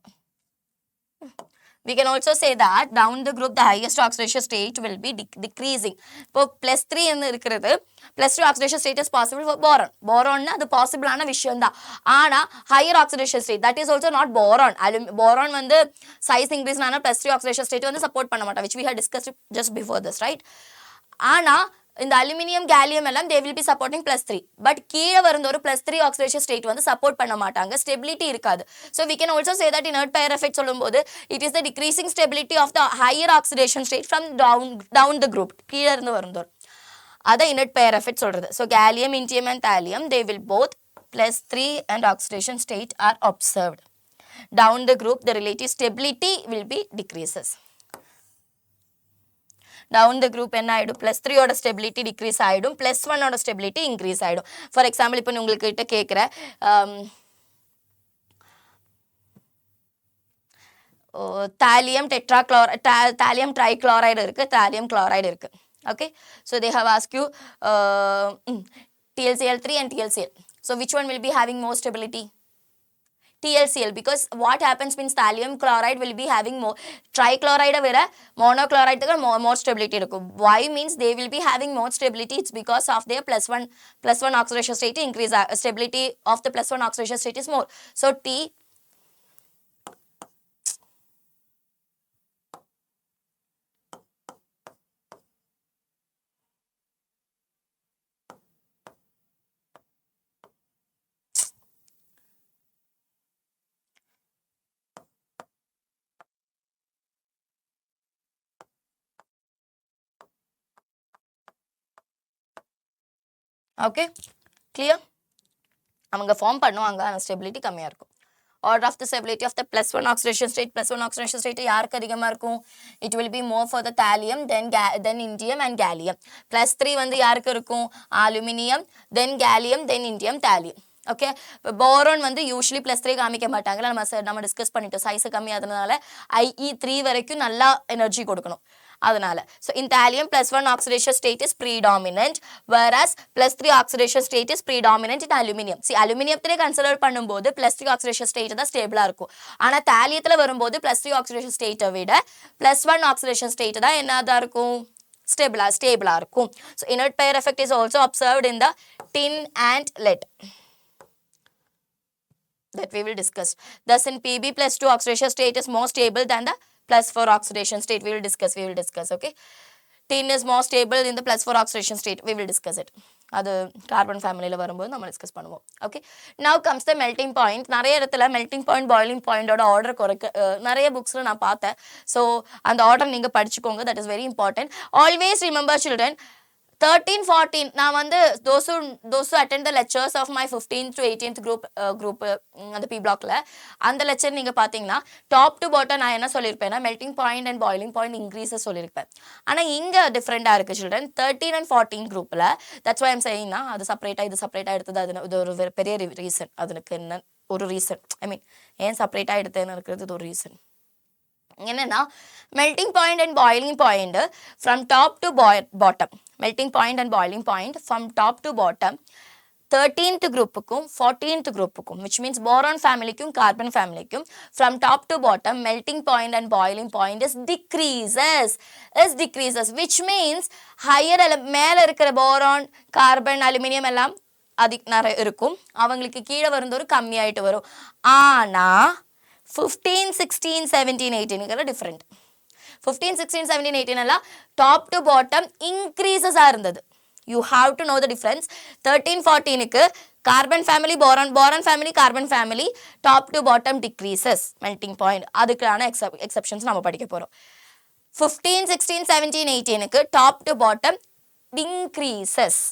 We can also say that down the group the highest oxidation state will be decreasing. இப்போ +3 இருக்கிறது, +3 oxidation state is possible for boron. Boron அது பாசிபிளான விஷயம் தான். ஆனால் higher oxidation state, that is also not boron. Boron வந்து size increase ஆனா +3 oxidation state வந்து support பண்ண மாட்டா, which we had discussed just before this, right? ஆனால் இந்த அலுமினியம் கேலியம் எல்லாம் they will be supporting +3, but கீழே வருந்தோறு +3 ஆக்சிடேஷன் ஸ்டேட் வந்து சப்போர்ட் பண்ண மாட்டாங்க, ஸ்டெபிலிட்டி இருக்காது. So we can also say that inert pair effect சொல்லும்போது it is the decreasing stability of the higher oxidation state from down the group, கீழே இருந்து வருந்தோறு அதை inert pair effect சொல்றது. So gallium, indium and thallium, they will both +3 and oxidation state are observed. Down the group the relative stability will be decreases. Down the group என்ன ஆகிடும், +3 ஓட stability decrease ஆகிடும், +1 ஓட stability increase ஆகிடும். For example இப்போ உங்கள்கிட்ட கேட்குற thallium thallium trichloride இருக்குது, தாலியம் குளோரைடு இருக்குது. Okay, so they have ask you TLCl3 and TLCl. So which one will be having more stability? TLCl, because what happens means thallium chloride will be having more trichloride விட monochloride more stability இருக்கும். Why means they will be having more stability? It's because of their plus one oxidation state increase, stability of the plus one oxidation state is more. So T okay clear? அவங்க form பண்ணுவாங்க, ஆனால் stability கம்மியாக இருக்கும். Order of the stability of the +1 oxidation state யாருக்கு அதிகமாக இருக்கும்? It will be more for the thallium then indium and gallium. +3 வந்து யாருக்கு இருக்கும்? Aluminium then gallium then indium thallium. Okay, இப்போ போரோன் வந்து யூஸ்வலி +3 காமிக்க மாட்டாங்க, நம்ம டிஸ்கஸ் பண்ணிட்டோம். சைஸு கம்மியாதனால IE3 வரைக்கும் நல்லா எனர்ஜி கொடுக்கணும் அதனால. So in thallium +1 oxidation state is predominant, whereas +3 oxidation state is predominant in aluminium. See, அலுமினியத்திலே கன்சிடர் பண்ணும்போது +3 oxidation state தான் ஸ்டேபிளாக இருக்கும். ஆனால் தாலியத்தில் வரும்போது +3 oxidation state விட +1 oxidation state தான் என்னதான் இருக்கும்? ஸ்டேபிளாக இருக்கும். So inert pair effect is also observed in the tin and lead that we will discuss. Thus in Pb +2 oxidation state is more stable than the +4 oxidation state. We will discuss. Okay, tin is more stable in the +4 oxidation state. We will discuss it. அது carbon ஃபேமிலியில் வரும்போது நம்ம discuss பண்ணுவோம். Okay, now comes த melting point. நிறைய இடத்துல melting point boiling பாயிண்டோட order நிறைய புக்ஸில் நான் பார்த்தேன். ஸோ அந்த ஆர்டர் நீங்கள் படிச்சுக்கோங்க. That is very important. Always remember children, 13, 14 நான் வந்து those who attend the lectures of my 15th to 18th group அந்த P blockல அந்த லெக்சர் நீங்கள் பார்த்தீங்கன்னா டாப் டு பாட்டம் நான் என்ன சொல்லியிருப்பேன்னா melting point and boiling point increases சொல்லியிருப்பேன். ஆனால் இங்கே டிஃப்ரெண்ட்டாக இருக்குது சில்ட்ரன். 13 and 14 குரூப்பில் தட்ஸ் வை ஐம் சேயிங்னா அது செப்பரேட்டாக இது செப்பரேட்டாக எடுத்தது. அது இது ஒரு பெரிய ரீசன். அதுக்கு என்ன ஒரு ரீசன், ஐ மீன் ஏன் செப்பரேட்டாக எடுத்தேன்னு இருக்கிறது இது ஒரு ரீசன். என்னன்னா melting point and boiling point from top to bottom, melting point and boiling point from top to bottom 13th குரூப்புக்கும் 14th குரூப்புக்கும், விச் மீன்ஸ் போரான் ஃபேமிலிக்கும் கார்பன் ஃபேமிலிக்கும் from top to bottom melting point and boiling point is decreases which means higher மேலே இருக்கிற boron carbon aluminium எல்லாம் நிறைய இருக்கும், அவங்களுக்கு கீழே வரும்போது கம்மியாயிட்டு வரும். ஆனால் 15, 16, 17, 18 டிஃப்ரெண்ட். 15, 16, 17, 18 எல்லாம் டாப் டு பாட்டம் இன்க்ரீசஸாக இருந்தது. You have to know the difference. 13, 14க்கு carbon family boron family carbon family top to bottom decreases melting point. அதுக்கான எக்ஸப்ஷன்ஸ் நம்ம படிக்க போகிறோம். 15, 16, 17, 18க்கு top to bottom increases.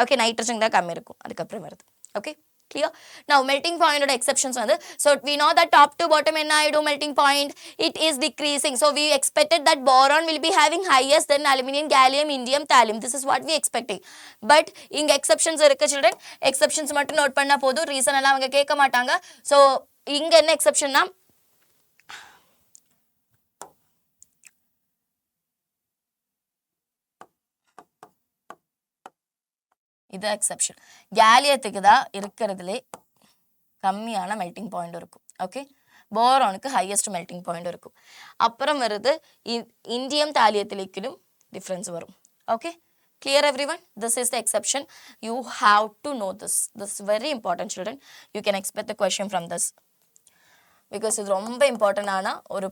Okay, nitrogen தான் கம்மி இருக்கும், அதுக்கப்புறம் வருது. Okay, clear? Now melting point or exceptions on this. So we know that top to bottom enna idu melting point, it is decreasing. So we expected that boron will be having highest than aluminum, gallium, indium, thallium. This is what we expecting. But in exceptions irukku children, exceptions mattum note panna podu, reason alla avanga kekka maatanga. So inga enna exception na இது exception. கேலியத்துக்கு தான் இருக்கிறதுலே கம்மியான melting point இருக்கும். Okay, போரானுக்கு highest melting point இருக்கும். அப்புறம் வருது indium தாலியத்திலேக்கிலும் difference வரும். Okay, clear every one? This is the exception. You have to no this. This very important children. You can expect the question from this because இது ரொம்ப இம்பார்ட்டண்டான ஒரு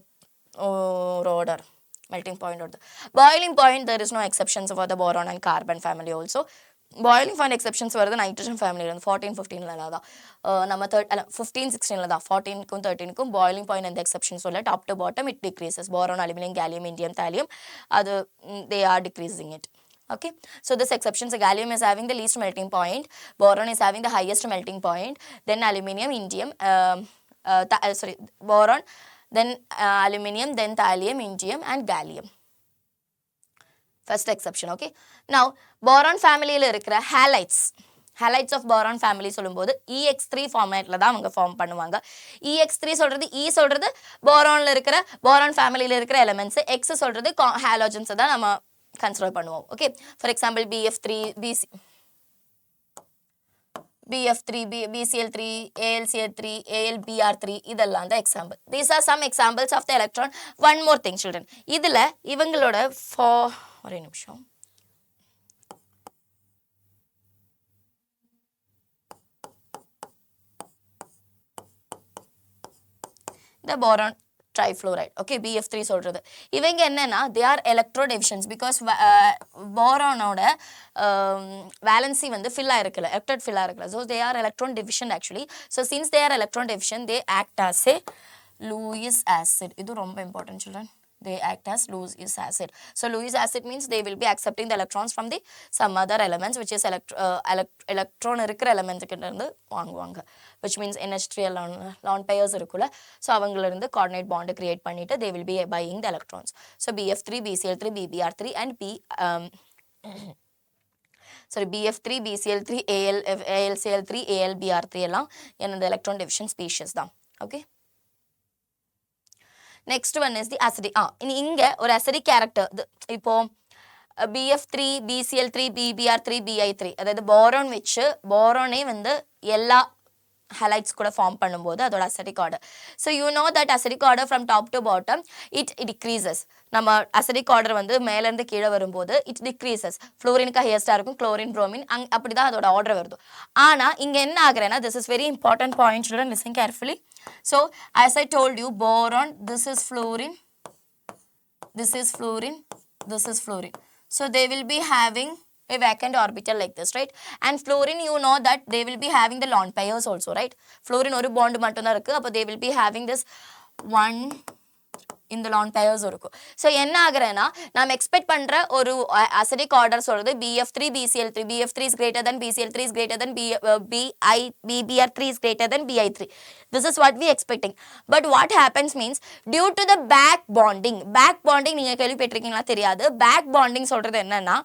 order. melting point or the boiling point, there is no exceptions for the boron and carbon family also. Boiling point exceptions வருது nitrogen ஃபேமிலியில் 14, 15ல தான் நம்ம 15, 16ல தான் 14க்கும் 13க்கும் பாயிலிங் பாயிண்ட் அந்த எக்ஸப்ஷன் சொல்ல top to bottom it decreases. Boron aluminium gallium indium thallium அது they are decreasing it. Okay, so this exceptions, gallium is having the least melting point, boron is having the highest melting point, then aluminium, indium, boron, then aluminium, then thallium, indium and gallium. First exception. Okay, now boron family la irukra halides of boron family சொல்லும்போது EX3 ஃபார்மேட்ல தான் அவங்க form பண்ணுவாங்க. EX3 சொல்றது சொல்றது போரான்ல இருக்கிற boron ஃபேமிலியில இருக்கிற elements, X சொல்றது ஹாலோஜன்ஸ் தான் நம்ம கன்சிடர் பண்ணுவோம். Okay, for example BF3 BF3, BCl3, AlCl3, AlBr3 இதெல்லாம் தான் example. These are some examples of the electron. One more thing children. இதில் இவங்களோட ஒரே நிமிஷம். The boron trifluoride, okay, BF3 சொல்றது. இவங்க என்னன்னா they are electrodeficient because boronோட valency வந்து fill ஆயிருக்கல, electrode fill ஆயிருக்கல. So they are electron deficient actually. So since they are electron deficient, they act as a Lewis acid. இது ரொம்ப important children. They act as Lewis acid. So Lewis acid means they will be accepting the electrons from the some other elements which is electron இருக்கிற elements கிட்ட இருந்து வாங்குவாங்க, which means NH3 lone pairs இருக்குல, so அவங்கள இருந்து coordinate bond create பண்ணிட்டு they will be buying the electrons. So BF3, BCl3, BBr3 and BF3, BCl3, AlCl3, AlBr3 எல்லாம் என்னது electron deficient species தான். Okay. Next one is the acidic. இங்க ஒரு acidic character. இப்போ BF3, BCl3, BBr3, BI3 அதாவது boron வச்சு boronே வந்து எல்லா halides கூட form பண்ணும்போது அதோட acidic order. So you know that acidic order from top to bottom it decreases. நம்ம acidic order வந்து மேல இருந்து கீழ வரும்போது it decreases. fluorineக்கு highest இருக்கும், chlorine, bromine அப்படிதான் அதோட order வருது. ஆனா இங்க என்ன ஆகுறேன்னா, this is very important point children, listen carefully. So as I told you, boron, this is fluorine, this is fluorine, this is fluorine. So they will be having a vacant orbital like this, right? And fluorine, you know that they will be having the lone pairs also, right? Fluorine ஒரு bond மட்டும் தான் இருக்கு, அப்போ they will be having this one in the lone pairs இருக்கும். So என்ன ஆகுறேன்னா, நாம் expect பண்ற ஒரு acidic order சொல்றது BF3, BCl3, BF3 is greater than BCl3 is greater than BBr3 is greater than BI3. This is what we expecting. But what happens means due to the back bonding நீங்க கேள்விப்பட்டிருக்கீங்களா தெரியாது. back bonding சொல்றது என்னன்னா,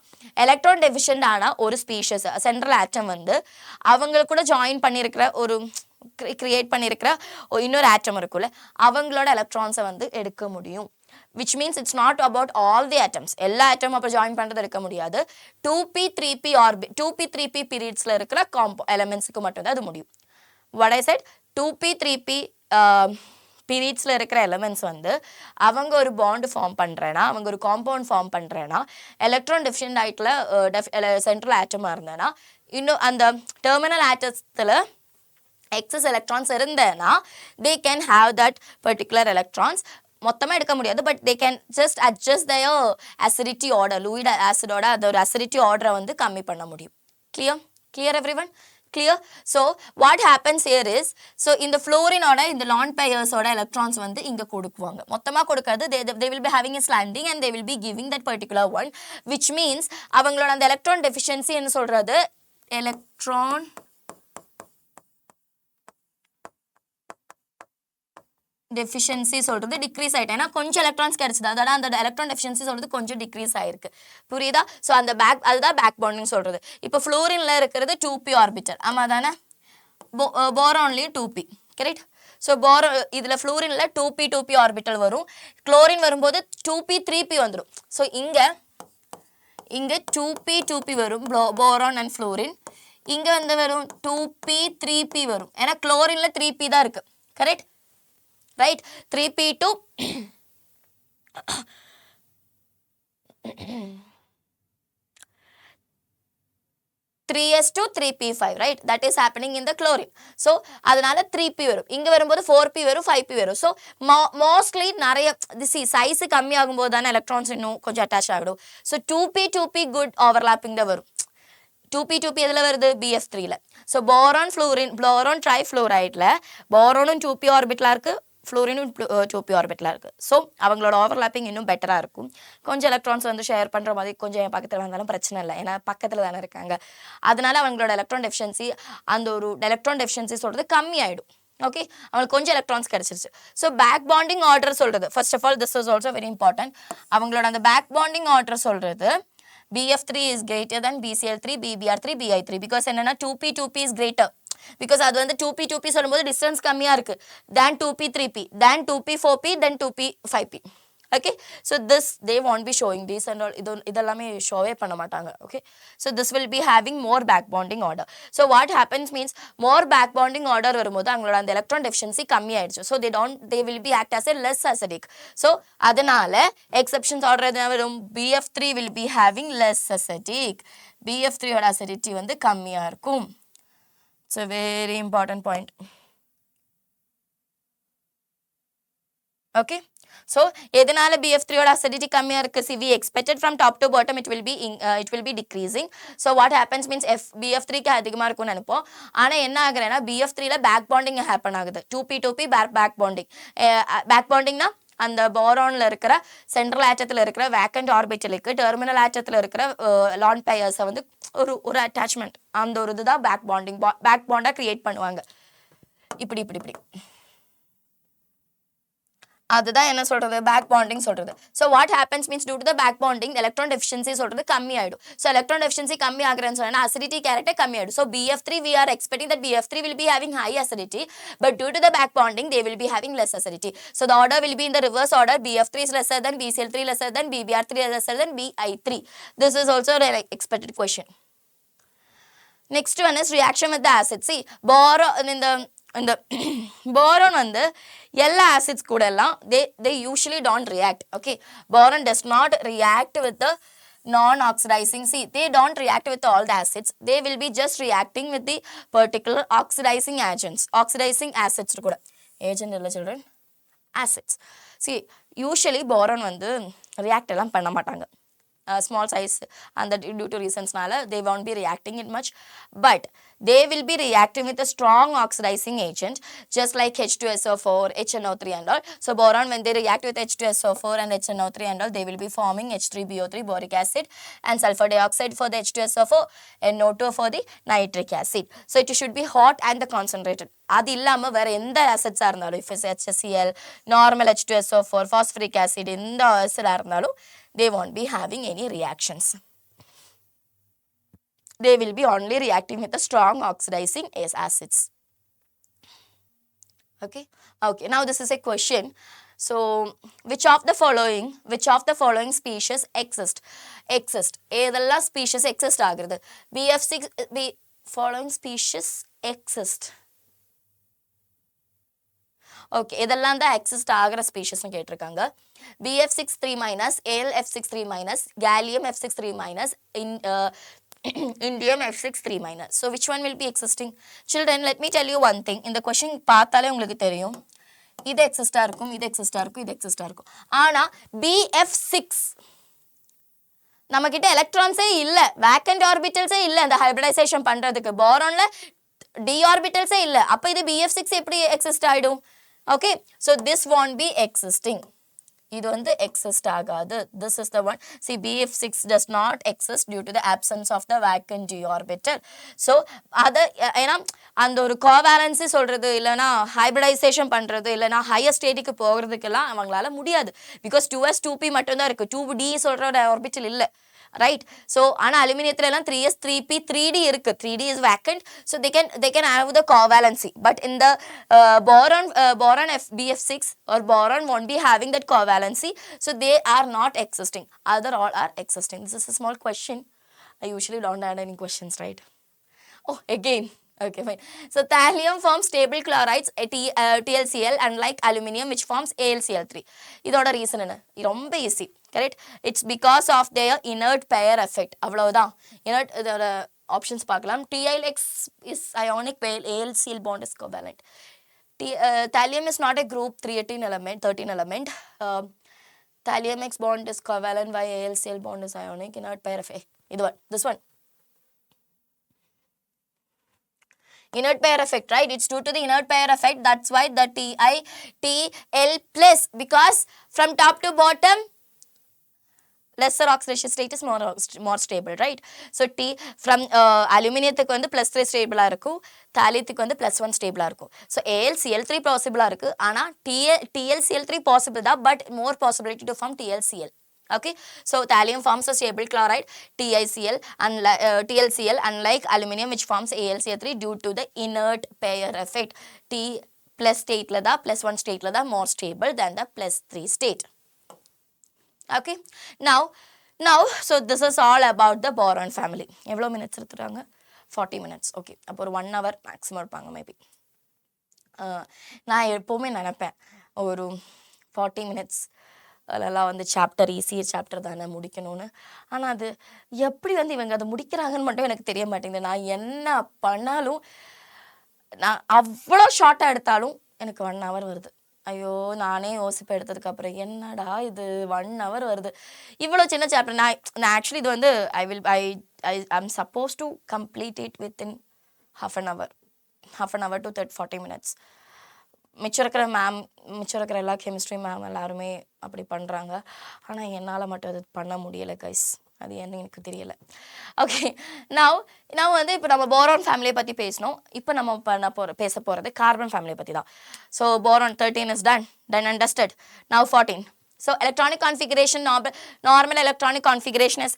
electron deficient ஆன ஒரு species central atom வந்து அவங்க கூட ஜாயின் பண்ணியிருக்கிற ஒரு கிரியேட் பண்ணியிருக்கிற இன்னொரு ஆட்டம் இருக்குல்ல, அவங்களோட எலக்ட்ரான்ஸை வந்து எடுக்க முடியும். which means it's not about all the atoms. எல்லா ஆட்டம் அப்போ ஜாயின் பண்ணுறது எடுக்க முடியாது. 2p 3p orbit 2p 3p பீரியட்ஸில் இருக்கிற எலமெண்ட்ஸுக்கு மட்டும்தான் அது முடியும். what I said, 2p 3p பீரியட்ஸில் இருக்கிற எலமெண்ட்ஸ் வந்து அவங்க ஒரு பாண்ட் ஃபார்ம் பண்ணுறேன்னா, அவங்க ஒரு காம்பவுண்ட் ஃபார்ம் பண்ணுறேன்னா, எலக்ட்ரான் டெஃபிஷியன்ட் ஆயிட்டில் சென்ட்ரல் ஆட்டமாக இருந்தேன்னா, இன்னும் அந்த டெர்மினல் ஆட்டத்தில் excess electrons இருந்தேன்னா they can have that particular electrons. மொத்தமாக எடுக்க முடியாது, but they can just adjust their acidity order. Lewis acidோட அதோட acidity order வந்து கம்மி பண்ண முடியும். clear everyone? clear? So what happens here is, so இந்த fluorineோட இந்த lone pairsோட electrons வந்து இங்க கொடுக்குவாங்க. மொத்தமாக கொடுக்கிறது they will be having a slanting and they will be giving that particular one, which means அவங்களோட அந்த electron deficiency என்ன சொல்றது, electron டெஃபிஷியன்சி சொல்கிறது டிக்ரீஸ் ஆகிட்டேன். ஏன்னா கொஞ்சம் எலக்ட்ரான்ஸ் கிடச்சிது, அதோட அந்த எலக்ட்ரான் டெஃபிஷியன்சி சொல்கிறது கொஞ்சம் டிக்ரீஸ் ஆகிருக்கு. புரியுதா? ஸோ அந்த அதுதான் பேக் பாண்டிங் சொல்கிறது. இப்போ ஃப்ளோரினில் இருக்கிறது 2p ஆர்பிட்டல், ஆமாம் தானே? போரான்லேயும் 2p, கரெக்ட்? ஸோ இதில் ஃப்ளோரினில் 2p ஆர்பிட்டல் வரும், குளோரின் வரும்போது 2p 3p வந்துடும். ஸோ இங்கே 2p வரும் போரான் அண்ட் ஃப்ளோரின், இங்கே வந்து வெறும் 2p 3p வரும். ஏன்னா குளோரினில் 3p தான் இருக்குது, correct? right? 3p to 3s to 3p5, right? That is happening in the chlorine. So அதனால 3p வரும், இங்க வரும்போது 4p வரும், 5p வரும். So mostly நிறைய size கம்மி ஆகும்போது தானே electrons இன்னும் கொஞ்சம் attach ஆகிடும். So 2p good overlapping தான் வரும். 2p எதில் வருது? BF3ல. ஸோ போரான் ட்ரைஃப்ளோரைடில் போரானும் 2p ஆர்பிட்டலாக இருக்குது, ஃப்ளோரினும் 2p ஆர்பிட்டலாக இருக்குது. ஸோ அவங்களோட ஓவர்லாப்பிங் இன்னும் பெட்டராக இருக்கும். கொஞ்சம் எலக்ட்ரான்ஸ் வந்து ஷேர் பண்ணுற மாதிரி கொஞ்சம் என் பக்கத்தில் வந்தாலும் பிரச்சனை இல்லை, ஏன்னா பக்கத்தில் தானே இருக்காங்க. அதனால அவங்களோட எலக்ட்ரான் டெஃபிஷியன்சி அந்த ஒரு எலக்ட்ரான் டெஃபிஷியன்சி சொல்கிறது கம்மி ஆகிடும். ஓகே, அவங்களுக்கு கொஞ்சம் எலக்ட்ரான்ஸ் கிடச்சிருச்சு. ஸோ பேக் பாண்டிங் ஆர்டர் சொல்கிறது, first of all this is also very important. அவங்களோட அந்த பேக் பாண்டிங் ஆர்டர் சொல்கிறது BF3 is greater than BCl3, BBr3, BI3 because என்னன்னா 2p is greater because அது வந்து 2p சொல்லும்போது டிஸ்டன்ஸ் கம்மியாக இருக்குது than 2p 3p, than 2p 4p, then 2p 5p. Okay, so this they won't be showing these and all idellame showவே பண்ண மாட்டாங்க. Okay, so this will be having more back bonding order. So what happens means more back bonding order வரும்போது அவங்களோட அந்த electron deficiency கம்மி ஆயிடுச்சு. So they will be act as a less acidic. So அதனால exceptions order என்ன வரும், BF3 will be having less acidic. BF3 ஓட acidity வந்து கம்மியா இருக்கும். It's a very important point. Okay, so எதனால BF3 ஓட acidity கம்மியா இருக்கு? See, we expected from top to bottom it will be decreasing. So what happens means BF3 க்கு அதிகமா இருக்கும்னு நினைப்போம். ஆனா என்ன ஆகுறேன்னா BF3 ல பேக் பாண்டிங் ஹேப்பன் ஆகுது. 2p2p back bonding. பேக் பாண்டிங்னா அந்த போரான்ல இருக்கிற சென்ட்ரல் ஆட்டத்தில் இருக்கிற வேக்கண்ட் ஆர்பிட்டலுக்கு டெர்மினல் ஆட்டத்தில் இருக்கிற லான் பேயர்ஸை வந்து ஒரு அட்டாச்மெண்ட், அந்த ஒரு இதுதான் பேக் பாண்டா கிரியேட் பண்ணுவாங்க. இப்படி இப்படி இப்படி அதுதான் என்ன சொல்றது, பேக் பாண்டிங் சொல்றது. So what happens means due to the back bonding electron deficiency சொல்றது கம்மி ஆயிடும். ஸோ எலக்ட்ரான் டெஃபிஷியன்சி கம்மி ஆகுறேன்னு சொன்னா அசிடிட்டி கேரக்டர் கம்மி ஆயிடும். So BF3 we are expecting that BF3 will be having high acidity, but due to the back bonding they will be having less acidity. So the order will be in the reverse order. BF3 is lesser than BCl3 lesser than BBr3 lesser than BI3. This is also an expected question. Next one is reaction with the acid. See, இந்த boron வந்து எல்லா acids கூட எல்லாம் they usually don't react. Okay, boron does not react with the non-oxidizing. See, they don't react with all the acids. They will be just reacting with the particular oxidizing agents, oxidizing acids கூட. Agent இல்ல children, acids. See, usually boron வந்து react எல்லாம் பண்ண மாட்டாங்க. Small size and that due to reasons nala they won't be reacting it much, but they will be reacting with a strong oxidizing agent just like H2SO4, HNO3 and all. So boron, when they react with H2SO4 and HNO3 and all, they will be forming H3BO3 boric acid and sulfur dioxide for the H2SO4, NO2 for the nitric acid. So it should be hot and the concentrated. அது இல்லாம வேற எந்த ஆசிட்ஸா இருந்தாலும், if it's HCl, normal H2SO4, phosphoric acid, எந்த ஆசிடா இருந்தாலும் they won't be having any reactions. They will be only reacting with the strong oxidizing acids. Okay, now this is a question. So which of the following species exist edella species exist ஆகுறது? BF6 following species exist. Okay, இதெல்லாம் தான் exist ஆகிற ஸ்பீஷஸ்னு கேட்டிருக்காங்க. BF63 minus, AlF63 minus, gallium F63 minus, indium F63 minus. So which one will be existing? Children, let me tell you one thing. இந்த question பார்த்தாலே உங்களுக்கு தெரியும், இது எக்ஸிஸ்டா இருக்கும், இது எக்ஸிஸ்டா இருக்கும், இது எக்ஸிஸ்டா இருக்கும். ஆனா BF6 நம்ம கிட்ட எலக்ட்ரான்ஸே இல்ல, வேக்கண்ட் ஆர்பிட்டல்ஸே இல்ல அந்த ஹைபிரிடைசேஷன் பண்றதுக்கு. போரான்ல d ஆர்பிட்டல்ஸே இல்ல, அப்ப இது BF6 எப்படி எக்ஸிஸ்ட் ஆயிடும்? Okay, so this won't be existing. இது வந்து எக்ஸிஸ்ட் ஆகாது. This is the one. See, BF6 does not exist due to the absence of the vacant d orbital. So அது ஏன்னா அந்த ஒரு கோவேலன்சி சொல்றது இல்லைன்னா ஹைபிரிடைசேஷன் பண்றது இல்லைன்னா ஹையர் ஸ்டேட்டுக்கு போகிறதுக்கெல்லாம் அவங்களால முடியாது. பிகாஸ் 2s 2p மட்டும்தான் இருக்கு, 2d சொல்ற ஒரு ஆர்பிட்டல் இல்லை, right? So ஆனா அலுமினியத்துல எல்லாம் 3s 3p 3d இருக்கு, 3d is vacant, so they can have the covalency, but in the boron BF6 or boron won't be having that covalency, so they are not existing. Other all are existing. This is a small question. I usually don't add any questions, right? Oh, again. Okay, fine. So thallium forms stable chlorides, TLCl, unlike aluminium which forms AlCl3. இதோட reason என்ன? ரொம்ப easy, correct? It's because of their inert pair effect. அவ்வளவுதான். Inert இதோட options பார்க்கலாம். TLX is ionic pair, AlCl bond is covalent. Thallium is not a group 13 element. Thallium X bond is covalent, while AlCl bond is ionic. Inert pair effect. This one. Inert pair effect, right? It's due to the inert pair effect. That's why the TL plus, because from top to bottom lesser oxidation state is more stable, right? So T from aluminiumத்துக்கு வந்து +3 ஸ்டேபிளா இருக்கும், தாலியத்துக்கு வந்து +1 ஸ்டேபிளா இருக்கும். So AlCl3 பாசிபிளா இருக்கு, ஆனா TLCl3 possible தான், but more possibility to form TLCl. Okay, so thallium forms a stable chloride, TLCl, unlike aluminium which forms AlCl3 due to the inert pair effect. T plus state la da +1 state la da more stable than the +3 state. Okay, now so this is all about the boron family. எவ்வளோ minutes எடுத்துட்டாங்க? 40 minutes. Okay, அப்போ ஒரு 1 hour maximum இருப்பாங்க maybe. நான் எப்போவுமே நினப்பேன் ஒரு 40 minutes அதெல்லாம் வந்து சாப்டர் ஈஸியாக சாப்டர் தானே முடிக்கணும்னு. ஆனால் அது எப்படி வந்து இவங்க அதை முடிக்கிறாங்கன்னு மட்டும் எனக்கு தெரிய மாட்டேங்குது. நான் என்ன பண்ணாலும், நான் அவ்வளோ ஷார்ட்டாக எடுத்தாலும் எனக்கு 1 hour வருது. ஐயோ, நானே யோசிப்பேன் எடுத்ததுக்கப்புறம், என்னடா இது 1 hour வருது இவ்வளோ சின்ன சாப்டர். நான் ஆக்சுவலி இது வந்து I'm suppose to complete it within half an hour to 40 minutes. மிச்சம் இருக்கிற எல்லா கெமிஸ்ட்ரி மேம் எல்லாருமே அப்படி பண்ணுறாங்க. ஆனால் என்னால் மட்டும் அது பண்ண முடியலை கைஸ். அது என்ன எனக்கு தெரியலை. ஓகே, நான் வந்து இப்போ நம்ம போரான் ஃபேமிலியை பற்றி பேசினோம். இப்போ நம்ம பேச போகிறது கார்பன் ஃபேமிலியை பற்றி தான். So boron 13 is done and dusted. Now 14. So electronic configuration, normal electronic configuration is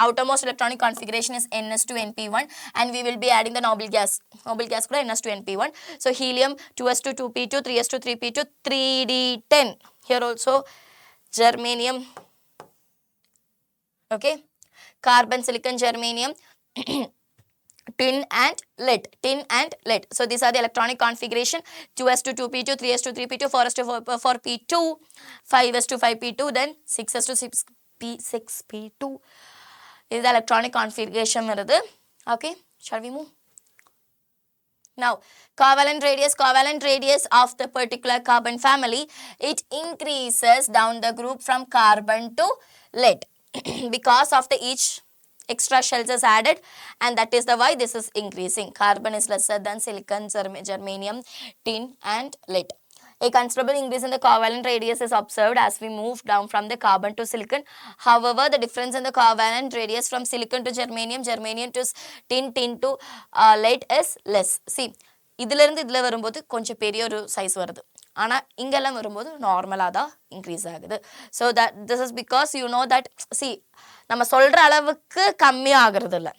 outermost electronic configuration is ns2np1, and we will be adding the noble gas kuda ns2np1. So helium 2s2 2p2 3s2 3p2 3d10. Here also germanium, okay, carbon, silicon, germanium, tin and lead. So these are the electronic configuration: 2s2 2p2 3s2 3p2 4s2 4p2 5s2 5p2 then 6s2 6p2. This is the electronic configuration வருது. Okay, shall we move? Now covalent radius of the particular carbon family, it increases down the group from carbon to lead because of the each extra shells is added, and that is the why this is increasing. Carbon is lesser than silicon, germanium, tin and lead. A considerable increase in the covalent radius is observed as we move down from the carbon to silicon. However, the difference in the covalent radius from silicon to germanium to tin to lead is less. See, இதிலிருந்து இதில் வரும்போது கொஞ்சம் பெரிய ஒரு size வருது. ஆனால் இங்கெல்லாம் வரும்போது நார்மலாக தான் இன்க்ரீஸ் ஆகுது. So this is because you know that நம்ம சொல்கிற அளவுக்கு கம்மியாகிறது இல்லை,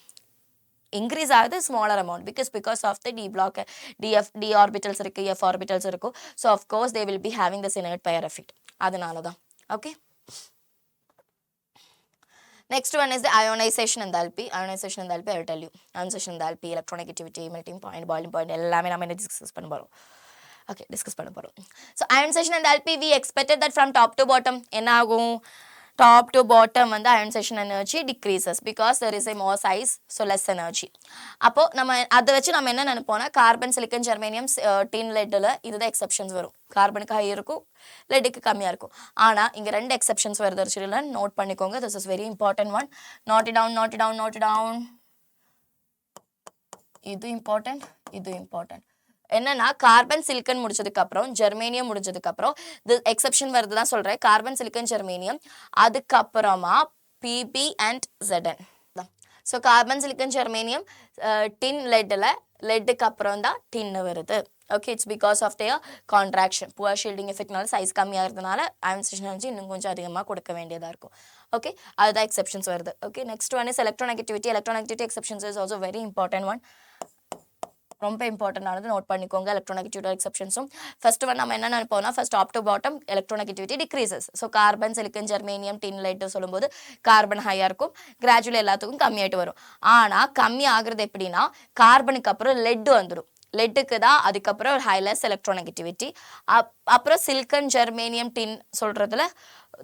இன்க்ரீஸ் ஆகுது smaller amount. Because of the d orbitals இருக்குது, எஃப் ஆர்பிட்டல்ஸ் இருக்கும். So of course they will be having the inert pair effect. அதனால தான். Okay, next one is the ionization enthalpy. I will tell you. Ionization enthalpy, electronegativity, melting point, boiling point, எல்லாமே நம்ம discuss பண்ண போகிறோம். Okay, discuss பண்ண போகிறோம். So ionization enthalpy, we expected that from top to bottom என்ன ஆகும்? Top to bottom வந்து ionisation energy decreases because there is a more size, so less energy. அப்போது நம்ம அதை வச்சு நம்ம என்ன நினைப்போம்னா, கார்பன், சிலிக்கன், ஜெர்மேனியம், டின், லெட்டில் இதுதான் எக்ஸப்ஷன்ஸ் வரும். கார்பனுக்கு ஹை இருக்கும், லெட்டுக்கு கம்மியாக இருக்கும். ஆனால் இங்கே 2 எக்ஸப்ஷன்ஸ் வருது. சில நோட் பண்ணிக்கோங்க. This is very important one. Note it down. இது இம்பார்ட்டன்ட். என்னன்னா, கார்பன், சிலிக்கன் முடிச்சதுக்கப்புறம் ஜெர்மேனியம் முடிஞ்சதுக்கப்புறம் இது எக்ஸப்ஷன் வருது தான் சொல்கிறேன். கார்பன், சிலிக்கன், ஜெர்மேனியம், அதுக்கப்புறமா பிபி அண்ட் ZN தான். So carbon, silicon, germanium, tin, லெட்டுக்கு அப்புறம் தான் டின்னு வருது. Okay, it's because of their contraction. Poor shielding எஃபெக்ட்னால சைஸ் கம்மியாகிறதுனால அயனைசேஷன் எனர்ஜி இன்னும் கொஞ்சம் அதிகமாக கொடுக்க வேண்டியதாக இருக்கும். ஓகே, அதுதான் எக்ஸப்ஷன்ஸ் வருது. Okay, next one is electronegativity exceptions is also very important one. ரொம்ப இம்பார்ட்டன்டானது, நோட் பண்ணிக்கோங்க. எலக்ட்ரோநெகட்டிவிட்டி எக்ஸப்ஷன்ஸும் ஃபர்ஸ்ட் ஒன் நம்ம என்ன நினைப்போம்னா, first top to bottom electronegativity decreases. So carbon, silicon, germanium, tin, lead சொல்லும்போது கார்பன் ஹையாக இருக்கும், கிராஜுவலி எல்லாத்துக்கும் கம்மியாயிட்டு வரும். ஆனால் கம்மி ஆகுறது எப்படின்னா, கார்பனுக்கு அப்புறம் லெட் வந்துடும். லெட்டுக்கு தான் அதுக்கப்புறம் ஒரு ஹைலெஸ் எலக்ட்ரோநெகட்டிவிட்டி. அப்புறம் சிலிக்கன், ஜெர்மேனியம், டின் சொல்கிறதுல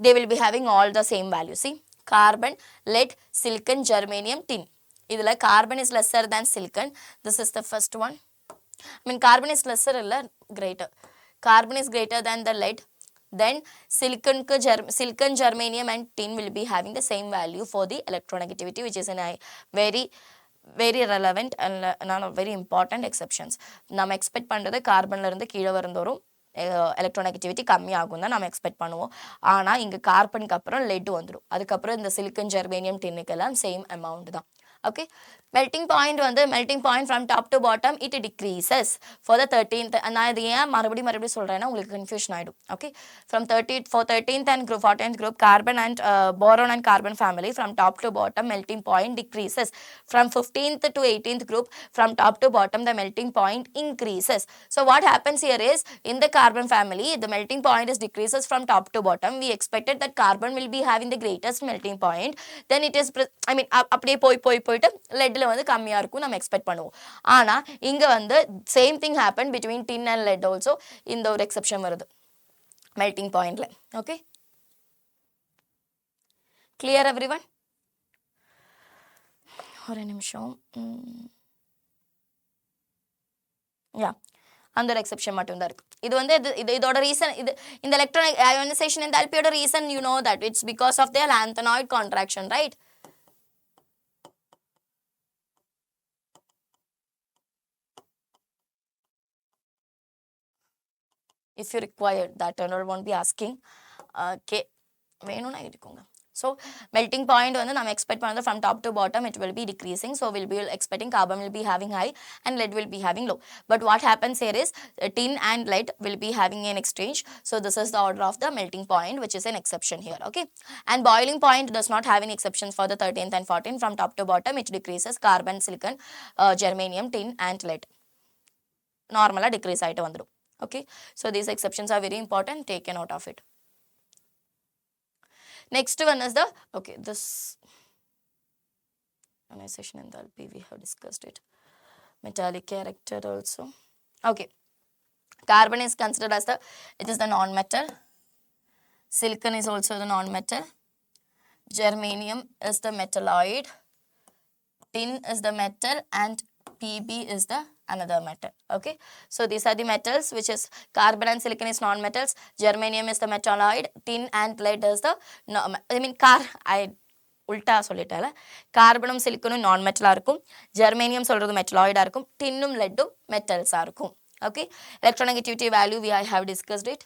they will be having all the same value. C, carbon, lead, silicon, germanium, tin. இதில் carbon is lesser than silicon. This is the first one. Carbon is lesser இல்லை, greater. Carbon is greater than the lead. Then silicon, germanium and tin will be having the same value for the electronegativity, which is a very relevant and very important exceptions. நம்ம expect பண்ணுறது கார்பன்லேருந்து கீழே வருந்தோறும் electronegativity கம்மியாகும் தான் நம்ம expect பண்ணுவோம். ஆனால் இங்கே கார்பனுக்கு அப்புறம் லெட் வந்துடும். அதுக்கப்புறம் இந்த சிலிக்கன், ஜெர்மேனியம், டின்னுக்கெல்லாம் சேம் அமௌண்ட் தான். okay. Melting point from top to bottom it decreases for the 13th நான் இது ஏன் மறுபடியும் சொல்றேன்னா உங்களுக்கு கன்ஃபியூஷன் ஆயிடும். okay, from 13th and 14th group carbon and boron and carbon family from top to bottom melting point decreases. From 15th to 18th group from top to bottom the melting point increases. So what happens here is in the carbon family the melting point is decreases from top to bottom. We expected that carbon will be having the greatest melting point, then it is அப்படியே போயிட்டு lead வந்து கம்மியா இருக்கும் நம்ம expect பண்ணுவோம். ஆனா இங்க வந்து same thing happen between tin and lead also. இந்த ஒரு எக்ஸெப்ஷன் வருது மெல்டிங் பாயிண்ட்ல. Okay, clear everyone? ஒரு நிமிஷம். யா, அந்த ஒரு எக்ஸெப்ஷன் மட்டும் தான் இருக்கு. இது வந்து இதோட ரீசன் இந்த எலக்ட்ரானிக் அயோனைசேஷன் என்தால்பியோட reason you know that it's because of their lanthanoid contraction, right? If you require that, I won't be asking. Okay, வேணும்னா எடுக்கோங்க. So melting point வந்து நம்ம எக்ஸ்பெக்ட் பண்ணது from top to bottom it will be decreasing. So we'll be expecting carbon will be having high and lead will be having low. But what happens here is tin and lead will be having an exchange. So this is the order of the melting point, which is an exception here. Okay, and boiling point does not have any exceptions for the 13th and 14th. From top to bottom it decreases carbon, silicon, germanium, tin and lead. நார்மலா degrees ஆயிட்டு வந்துடும். Okay, so these exceptions are very important, take a note of it. Next one is the, okay, this ionization enthalpy we have discussed it. Metallic character also. Okay, carbon is considered as it is the non-metal. Silicon is also the non-metal. Germanium is the metalloid. Tin is the metal and Pb is the another metal. Okay, so these are the metals, which is carbon and silicon is non-metals, germanium is the metalloid, tin and lead is the உல்டா சொல்லிட்டால கார்பனும் சிலிக்கனும் நான் மெட்டலா இருக்கும், germanium சொல்றது மெட்டலாய்டா இருக்கும், டின்னும் லெட்டும் மெட்டல்ஸா இருக்கும். Okay, electronegativity value we have discussed it.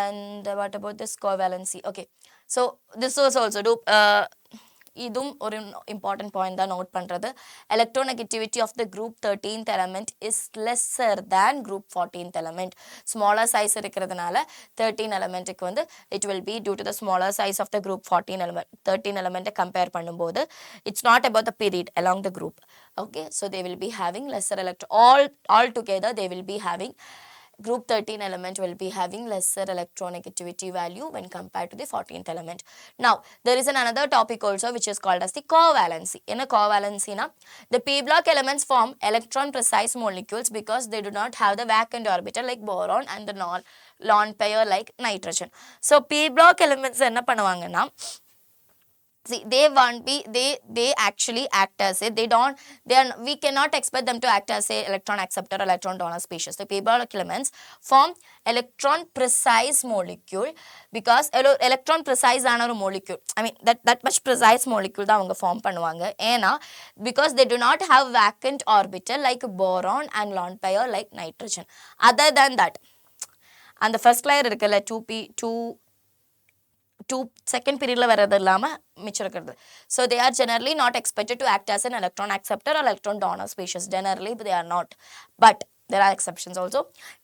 And what about this covalency? Okay, so this was also இதுவும் ஒரு important point தான் note பண்ணுறது. Electronegativity of the group 13th element is lesser than group 14th element. Smaller size இருக்கிறதுனால 13 எலமெண்ட்டுக்கு வந்து it will be due to the smaller size of the group 13 எலமெண்ட்டை compare பண்ணும்போது it's not about the period along the group. Okay, so they will be having lesser all together they will be having group 13 element will be having lesser electronegativity value when compared to the 14th element. Now there is another topic also which is called as the covalency. In a covalency na, the p block elements form electron precise molecules because they do not have the vacant orbital like boron and the lone pair like nitrogen. So p block elements enna பண்ணுவாங்கன்னா, see, they actually act as we cannot expect them to act as a electron acceptor or electron donor species. The p block elements form electron precise molecule because electron precise ஆன ஒரு molecule, I mean that much precise molecule தான் அவங்க form பண்ணுவாங்க. ஏன்னா because they do not have vacant orbital like boron and lone pair like nitrogen. Other than that, and the first layer இருக்குல்ல 2 second period வரது இல்லாம மிச்சம் இருக்கிறது. So they are generally not expected to act as an electron acceptor or electron donor species. Generally they are not, but there are exceptions also.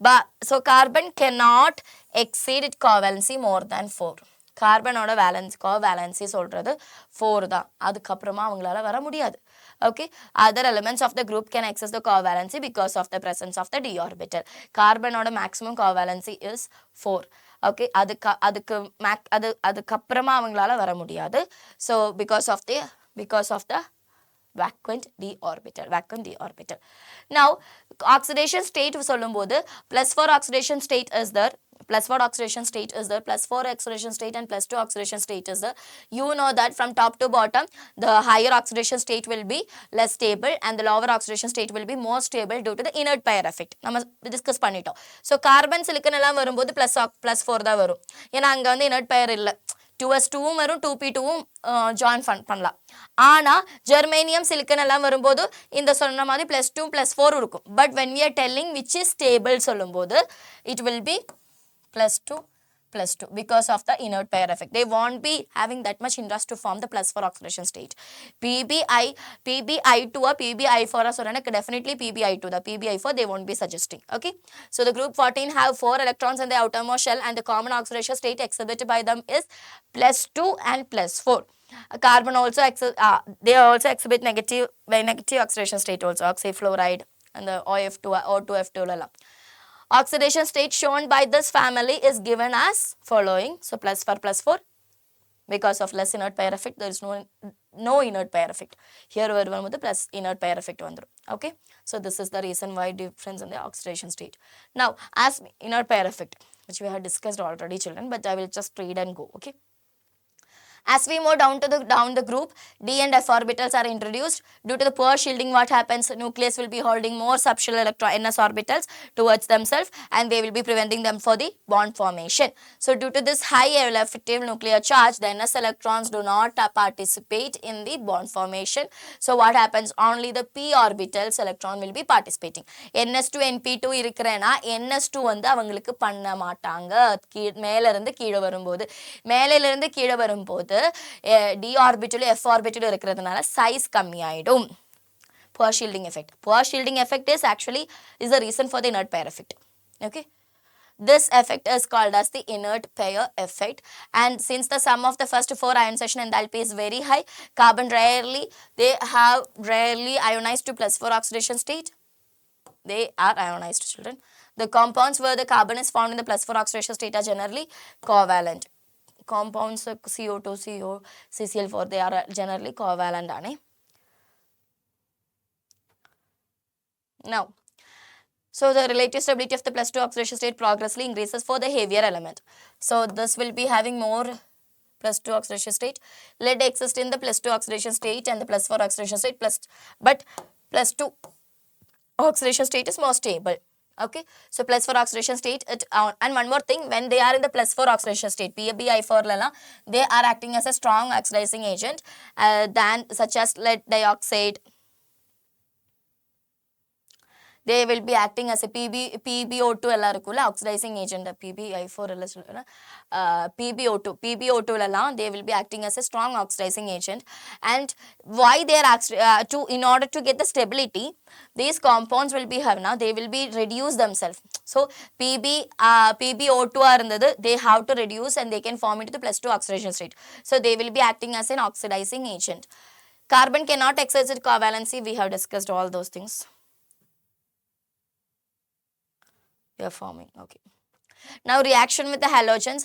But so carbon cannot exceed its covalency more than 4. கார்பனோட கோவேலன்சி சொல்றது 4 தான், அதுக்கப்புறமா அவங்களால வர முடியாது. Okay, other elements of the group can access the covalency because of the presence of the d orbital. கார்பனோட maximum covalency is 4. Okay, அதுக்கப்புறமா அவங்களால வர முடியாது. So because of the vacant d orbital. Now oxidation state சொல்லும்போது +4 oxidation state is there, +4 oxidation state is there, +4 oxidation state and +2 oxidation state is there. You know that from top to bottom the higher oxidation state will be less stable and the lower oxidation state will be more stable due to the inert pair effect. நம்ம discuss பண்ணிட்டோம். So carbon silicon எல்லாம் வரும்போது +4 தான் வரும், ஏன்னா அங்கே வந்து inert pair இல்லை. 2s2வும் வரும், 2p2வும் ஜாயின் பண்ணலாம். ஆனால் ஜெர்மேனியம் சிலிக்கன் எல்லாம் வரும்போது இந்த சொன்ன மாதிரி +2 +4 இருக்கும். But when we are telling which is stable சொல்லும்போது it will be +2 plus 2 because of the inert pair effect. They won't be having that much interest to form the plus 4 oxidation state. PbI2 or PbI4 or definitely PbI2, the PbI4 they won't be suggesting. Okay, so the group 14 have 4 electrons in the outermost shell and the common oxidation state exhibited by them is plus 2 and plus 4. Carbon also they also exhibit negative oxidation state also, oxyfluoride and the OF2 O2F2 oxidation state shown by this family is given as following. So plus 4 plus 4 because of less inert pair effect, there is no inert pair effect. Here we the plus inert pair effect vandru. Okay, so this is the reason why difference in the oxidation state. Now as inert pair effect, which we have discussed already children, but I will just read and go. Okay, as we move down the group, d and f orbitals are introduced. Due to the poor shielding, what happens? Nucleus will be holding more subshell ns orbitals towards themselves and they will be preventing them for the bond formation. So due to this high effective nuclear charge, the ns electrons do not participate in the bond formation. So what happens? Only the p orbitals electron will be participating. ns2 np2 இருக்கிறேனா ns2 வந்து அவங்களுக்கு பண்ண மாட்டாங்க. மேல இருந்து கீழே வரும்போது d orbital f orbital இருக்கிறதுனால size கம்மி ஆயிடும். Poor shielding effect. Poor shielding effect is the reason for the inert pair effect. Okay, this effect is called as the inert pair effect, and since the sum of the first 4 ionization enthalpy is very high, carbon rarely ionized to plus 4 oxidation state. They are ionized children. The compounds where the carbon is found in the plus 4 oxidation state are generally covalent. Compounds CO2, CO, CCl4 they are generally covalent. Now, so the relative stability of the plus 2 oxidation state progressively increases for the heavier element. So this will be having more plus 2 oxidation state. Lead exists in the plus 2 oxidation state and the plus 4 oxidation state, but plus 2 oxidation state is more stable. Okay, so plus 4 oxidation state and one more thing, when they are in the plus 4 oxidation state, PbI4 they are acting as a strong oxidizing agent than such as lead dioxide. They will be acting as a PbO2 oxidizing agent. PbI4 PbO2 they will be acting as a strong oxidizing agent. And why they are in order to get the stability, these compounds will be they will be reduce themselves. So PbO2 they have to reduce and they can form into the plus 2 oxidation state. So they will be acting as an oxidizing agent. Carbon cannot exercise covalency. We have discussed all those things. We are forming. Okay. Now reaction with the halogens.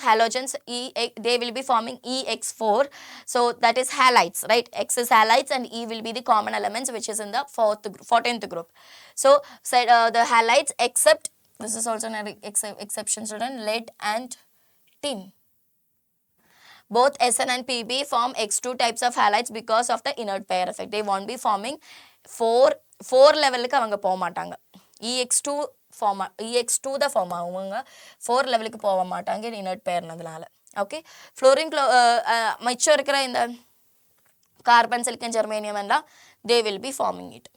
They will be forming EX4. So that is halides, right? X is halides and E will be the common elements which is in the 14th group. So the halides except, this is also an exception student, lead and tin. Both Sn and Pb form X2 types of halides because of the inert pair effect. They won't be forming 4 level EX2 form EX2 the form 4 level ku pova maatanga inert pair nadala. Okay, fluorine mature ikkira in the carbon, silicon, germanium and they will be forming it.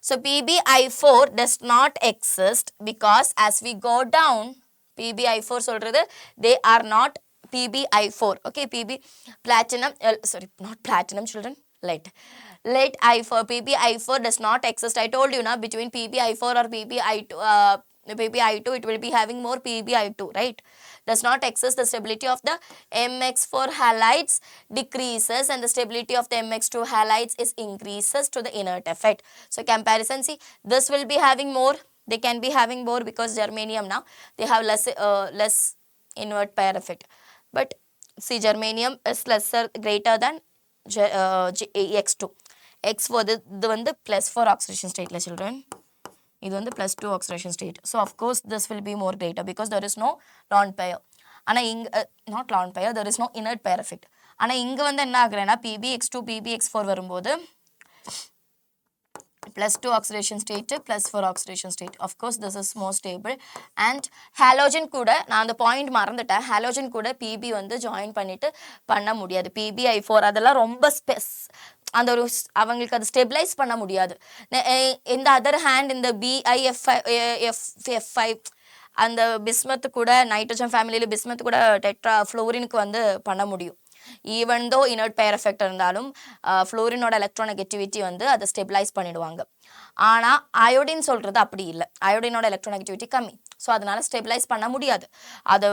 So PbI4 does not exist because as we go down, PbI4 solradhu they are not PbI4. Okay, platinum not platinum children, lead I4. PbI4 does not exist. I told you now, between PbI4 or PbI2 it will be having more PbI2, right? Does not exist. The stability of the MX4 halides decreases and the stability of the MX2 halides is increases to the inert effect. So comparison, see, this will be having more, they can be having more because germanium now they have less inert pair effect, but see germanium is greater than X2. X4 the one the plus 4 oxidation state la children, this one the plus 2 oxidation state. So of course this will be more greater because there is no lone pair. Not lone pair, there is no inert pair effect. Ana inga vanda enna agurena PbX2 PbX4 varumbodhu plus 2 oxidation state, plus 4 oxidation state. Of course this is more stable. And halogen kuda na and point marandata, halogen kuda Pb வந்து join பண்ணிட்டு பண்ண முடியாது. PbI4 அதெல்லாம் ரொம்ப அந்த ஒரு அவங்களுக்கு அது ஸ்டெபிலைஸ் பண்ண முடியாது. In the other hand, in the BiF5 அந்த பிஸ்மத் கூட நைட்ரஜன் ஃபேமிலியில் பிஸ்மத் கூட டெட்ரா ஃப்ளோரினுக்கு வந்து பண்ண முடியும். ஈவன் தோ இனர்ட் பேர் எஃபெக்ட் இருந்தாலும் ஃப்ளோரினோட எலக்ட்ரோநெகட்டிவிட்டி வந்து அதை ஸ்டெபிலைஸ் பண்ணிடுவாங்க. ஆனால் அயோடின் சொல்கிறது அப்படி இல்லை. அயோடினோட எலக்ட்ரோநெகட்டிவிட்டி கம்மி. ஸோ அதனால ஸ்டெபிலைஸ் பண்ண முடியாது. அதை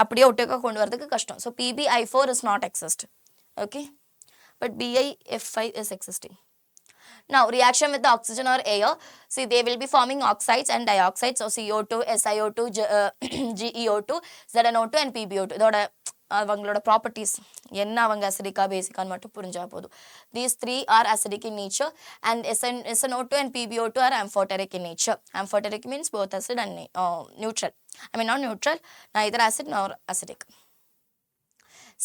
அப்படியே ஒட்டுக்க கொண்டு வரதுக்கு கஷ்டம். So PbI4 is not exist. Okay, but BiF5 is existing. Now reaction with the oxygen or air, see they will be forming oxides and dioxides. So CO2, SiO2, GeO2, ZnO2 and PbO2. இதோட அவங்களோட properties என்ன, அவங்க அசிடிக்கா பேசிக்கான்னு மட்டும் புரிஞ்சா போதும். These three are acidic in nature and SnO2 and PbO2 are amphoteric in nature. Amphoteric means both acid and neutral. I mean not neutral, neither acid nor acidic.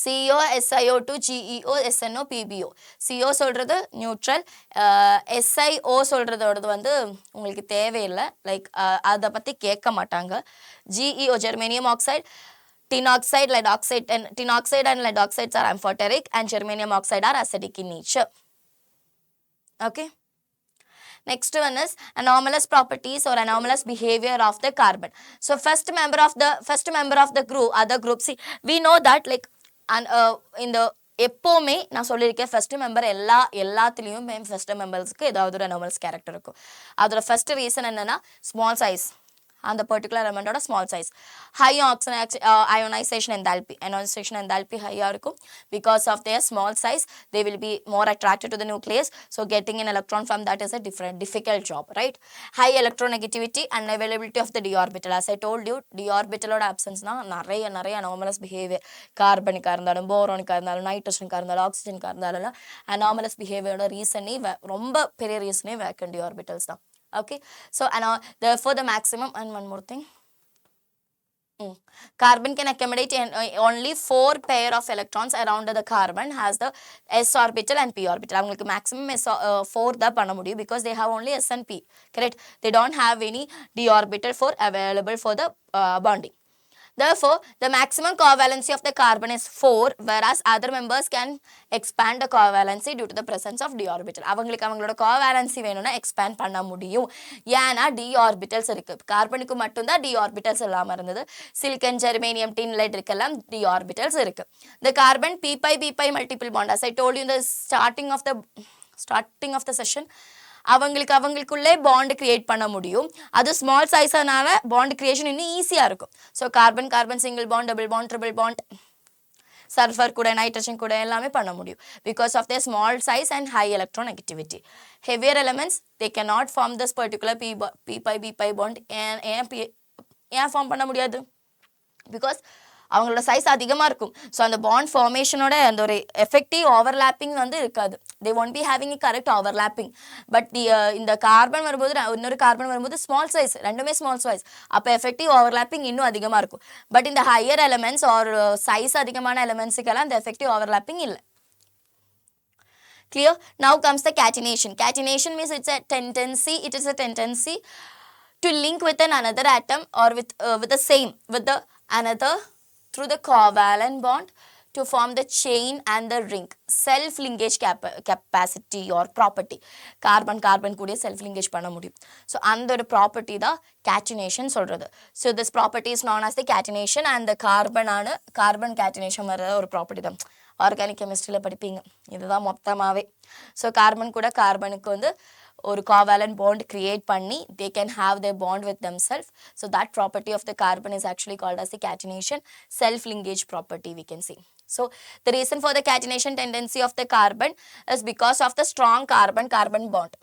CO, SiO2, GeO, SnO, PbO. CO சொல்கிறது neutral, SiO சொல்கிறதோடது வந்து உங்களுக்கு தேவையில்லை, like அதை பற்றி கேட்க மாட்டாங்க. GeO germanium oxide, tin oxide and lead oxides are amphoteric and germanium oxide are acidic in nature. Okay, next one is anomalous properties or anomalous behavior of the carbon. So first member of the group, other group, see we know that like in the எப்போவுமே நான் சொல்லியிருக்கேன், first member எல்லாத்துலேயும் first மெம்பர்ஸ்க்கு ஏதாவது ஒரு anomalous character இருக்கும். அதோட first reason என்னன்னா ஸ்மால் சைஸ், அந்த பர்டிகுலர் எலமெண்டோட small size. High ionisation enthalpy ஹையாக இருக்கும். Because of their small size they will be more attracted to the nucleus. So getting an electron from that is a difficult job, right? High electronegativity and availability of the d orbital. As I told you, d orbitalோட absenceனா நிறைய anomalous behavior, கார்பனுக்காக இருந்தாலும், போரோனுக்காக இருந்தாலும், நைட்ரஜனுக்காக இருந்தாலும், ஆக்சிஜனுக்காக இருந்தாலும் anomalous behaviorோட ரீசனே ரொம்ப பெரிய ரீசனே vacant d orbitals தான். Okay, so therefore the maximum, and one more thing, carbon can accommodate only 4 pair of electrons around the carbon has the s orbital and p orbital. அவங்களுக்கு maximum 4 தான் பண்ண முடியும் because they have only s and p, correct? They don't have any d orbital for available for the bonding. Therefore, the maximum covalency of the carbon is 4, whereas other members can expand the covalency due to the presence of d orbital. அவங்களுக்கு அவங்களோட covalency வேணும்னா expand பண்ண முடியும். ஏன்னா d orbitals இருக்கு. கார்பனுக்கு மட்டும்தான் d orbitals இல்லாமல் இருந்தது. சிலிக்கன், ஜெர்மேனியம், டின், லெட் இருக்கலாம் d orbitals இருக்கு. The carbon p-pi multiple bond, as I told you in the starting of the session, அவங்களுக்குள்ளே பாண்ட் கிரியேட் பண்ண முடியும். அது ஸ்மால் சைஸானால பாண்ட் கிரியேஷன் இன்னும் ஈஸியாக இருக்கும். So carbon single bond, double bond, triple bond, sulphur கூட, nitrogen கூட எல்லாமே பண்ண முடியும் because of their small size and high electronegativity. Heavier elements they cannot form this particular p-pi bond. ஏன் ஃபார்ம் பண்ண முடியாது? பிகாஸ் அவங்களோட சைஸ் அதிகமாக இருக்கும். ஸோ அந்த பாண்ட் ஃபார்மேஷனோட அந்த ஒரு எஃபெக்டிவ் ஓவர்லாப்பிங் வந்து இருக்காது. They won't be having a correct overlapping. But இந்த கார்பன் வரும்போது, இன்னொரு கார்பன் வரும்போது ஸ்மால் சைஸ், ரெண்டுமே ஸ்மால் சைஸ், அப்போ எஃபெக்டிவ் ஓவர்லாப்பிங் இன்னும் அதிகமாக இருக்கும். பட் இந்த ஹையர் எலமெண்ட்ஸ் ஆர் சைஸ் அதிகமான எலமெண்ட்ஸுக்கெல்லாம் இந்த எஃபெக்டிவ் ஓவர்லாப்பிங் இல்லை. Clear? Now comes the catenation. Catenation means it is a tendency to link with another atom or with the another through the covalent bond to form the chain and the ring. Self linkage capacity or property. Carbon கூட self linkage பண்ண முடியும். So அந்த ஒரு property தான் catenation சொல்றது. So this property is known as the catenation and the carbon catenation வர ஒரு property தான். ஆர்கானிக் கெமிஸ்ட்ரியில் படிப்பீங்க, இதுதான் மொத்தமாகவே. ஸோ கார்பன் கூட கார்பனுக்கு வந்து ஒரு covalent bond create பண்ணி they can have their bond with themselves. So that property of the carbon is actually called as the catenation, self linkage property we can see. So the reason for the catenation tendency of the carbon is because of the strong carbon bond.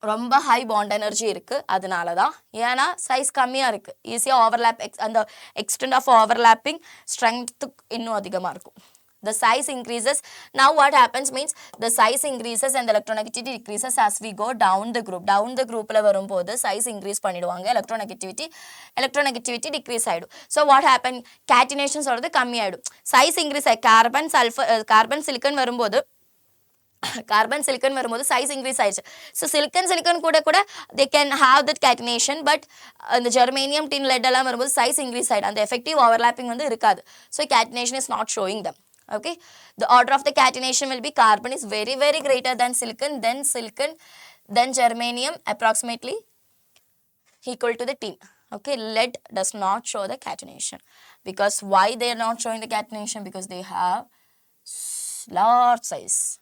ரொம்ப high bond energy இருக்குது, அதனால தான். ஏன்னா size கம்மியாக இருக்குது, ஈஸியாக overlap, அந்த extend of overlapping strength இன்னும் அதிகமாக இருக்கும். The size increases. Now what happens means the size increases and the electronegativity decreases as we go down the group. Down the groupல வரும்போது size increase பண்ணிடுவாங்க, electronegativity decrease ஆயிடும். So what happen? Catenation சொல்றது கம்மி ஆயிடும், size increase ஆகி carbon silicon வரும்போது size increase ஆயிடுச்சு. So silicon கூட they can have that catenation, but இந்த ஜெர்மேனியம், டின், லெட் எல்லாம் வரும்போது size increase ஆயிடும், அந்த effective overlapping வந்து இருக்காது. So catenation is not showing them. Okay, the order of the catenation will be carbon is very greater than silicon, then germanium approximately equal to the tin. Okay, lead does not show the catenation. Because why they are not showing the catenation? Because they have large size.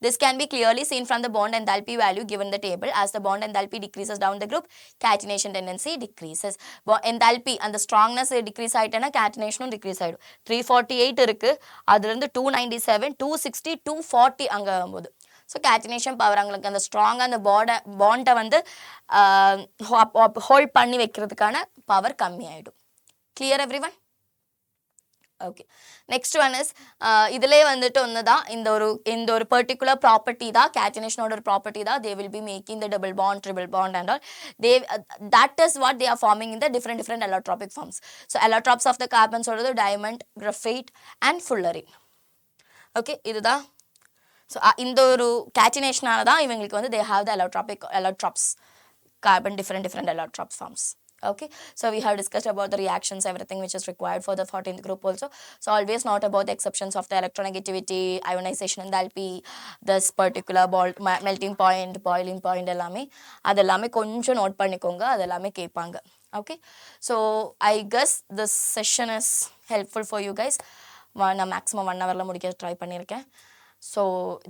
This can be clearly seen from the bond enthalpy value given in the table. As the bond enthalpy decreases down the group, catenation tendency decreases. Enthalpy and the strongness decrease ஆயிட்டேன்னா catenation decrease ஆயிடும். 348 இருக்கு, அதுலேருந்து 297, 260, 240 அங்கே வரும்போது. So catenation power அவங்களுக்கு அந்த ஸ்ட்ராங்காக அந்த பாண்டை வந்து ஹோல்ட் பண்ணி வைக்கிறதுக்கான பவர் கம்மியாயிடும். Clear everyone? Okay, next one is இதிலே வந்துட்டு ஒன்று தான் இந்த ஒரு பர்டிகுலர் ப்ராப்பர்ட்டி தான் கேட்டினேஷனோட ஒரு ப்ராப்பர்ட்டி தான். They will be making the double bond, triple bond and all. That is what they are forming in the different allotropic forms. So allotrops of the carbon சொல்கிறது diamond, graphite and fullerene. Okay, இதுதான். So இந்த ஒரு கேட்டினேஷனால தான் இவங்களுக்கு வந்து they have the allotrops carbon different allotrope forms. Okay, so we have discussed about the reactions, everything which is required for the 14th group also. So always note about the exceptions of the electronegativity, ionization enthalpy, this particular melting point, boiling point எல்லாமே அதெல்லாமே கொஞ்சம் note பண்ணிக்கோங்க, அதெல்லாமே கேட்பாங்க. Okay, so I guess this session is helpful for you guys. நான் maximum 1 ஹவரில் முடிக்க try பண்ணியிருக்கேன். ஸோ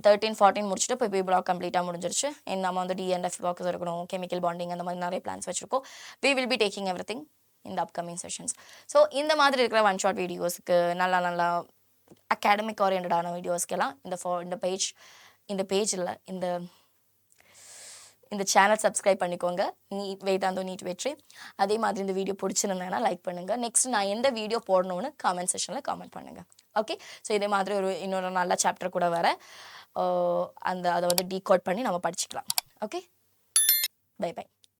13, 14 முடிச்சுட்டு இப்போ பி பிளாக் கம்ப்ளீட்டாக முடிஞ்சிருச்சு. நம்ம வந்து டி அண்ட் எஃப் பிளாக்ஸ் இருக்கணும், கெமிக்கல் பாண்டிங் அந்த மாதிரி நிறைய பிளான்ஸ் வச்சுருக்கோம். We will be taking everything in the upcoming sessions. So இந்த மாதிரி இருக்கிற ஒன் ஷார்ட் வீடியோஸ்க்கு நல்லா அகாடமிக் ஓரியன்டான வீடியோஸ்க்கெல்லாம் இந்த பேஜில் இந்த சேனல் சப்ஸ்கிரைப் பண்ணிக்கோங்க. வேதாந்தோ நீட் வெற்றி. அதே மாதிரி இந்த வீடியோ பிடிச்சிருந்தேன்னா லைக் பண்ணுங்கள். நெக்ஸ்ட் நான் எந்த வீடியோ போடணும்னு காமெண்ட் செக்ஷனில் காமெண்ட் பண்ணுங்கள். ஓகே, ஸோ இதே மாதிரி இன்னொரு நல்ல சாப்டர் கூட வர அதை வந்து டீகோட் பண்ணி நம்ம படிச்சுக்கலாம். Okay, bye by.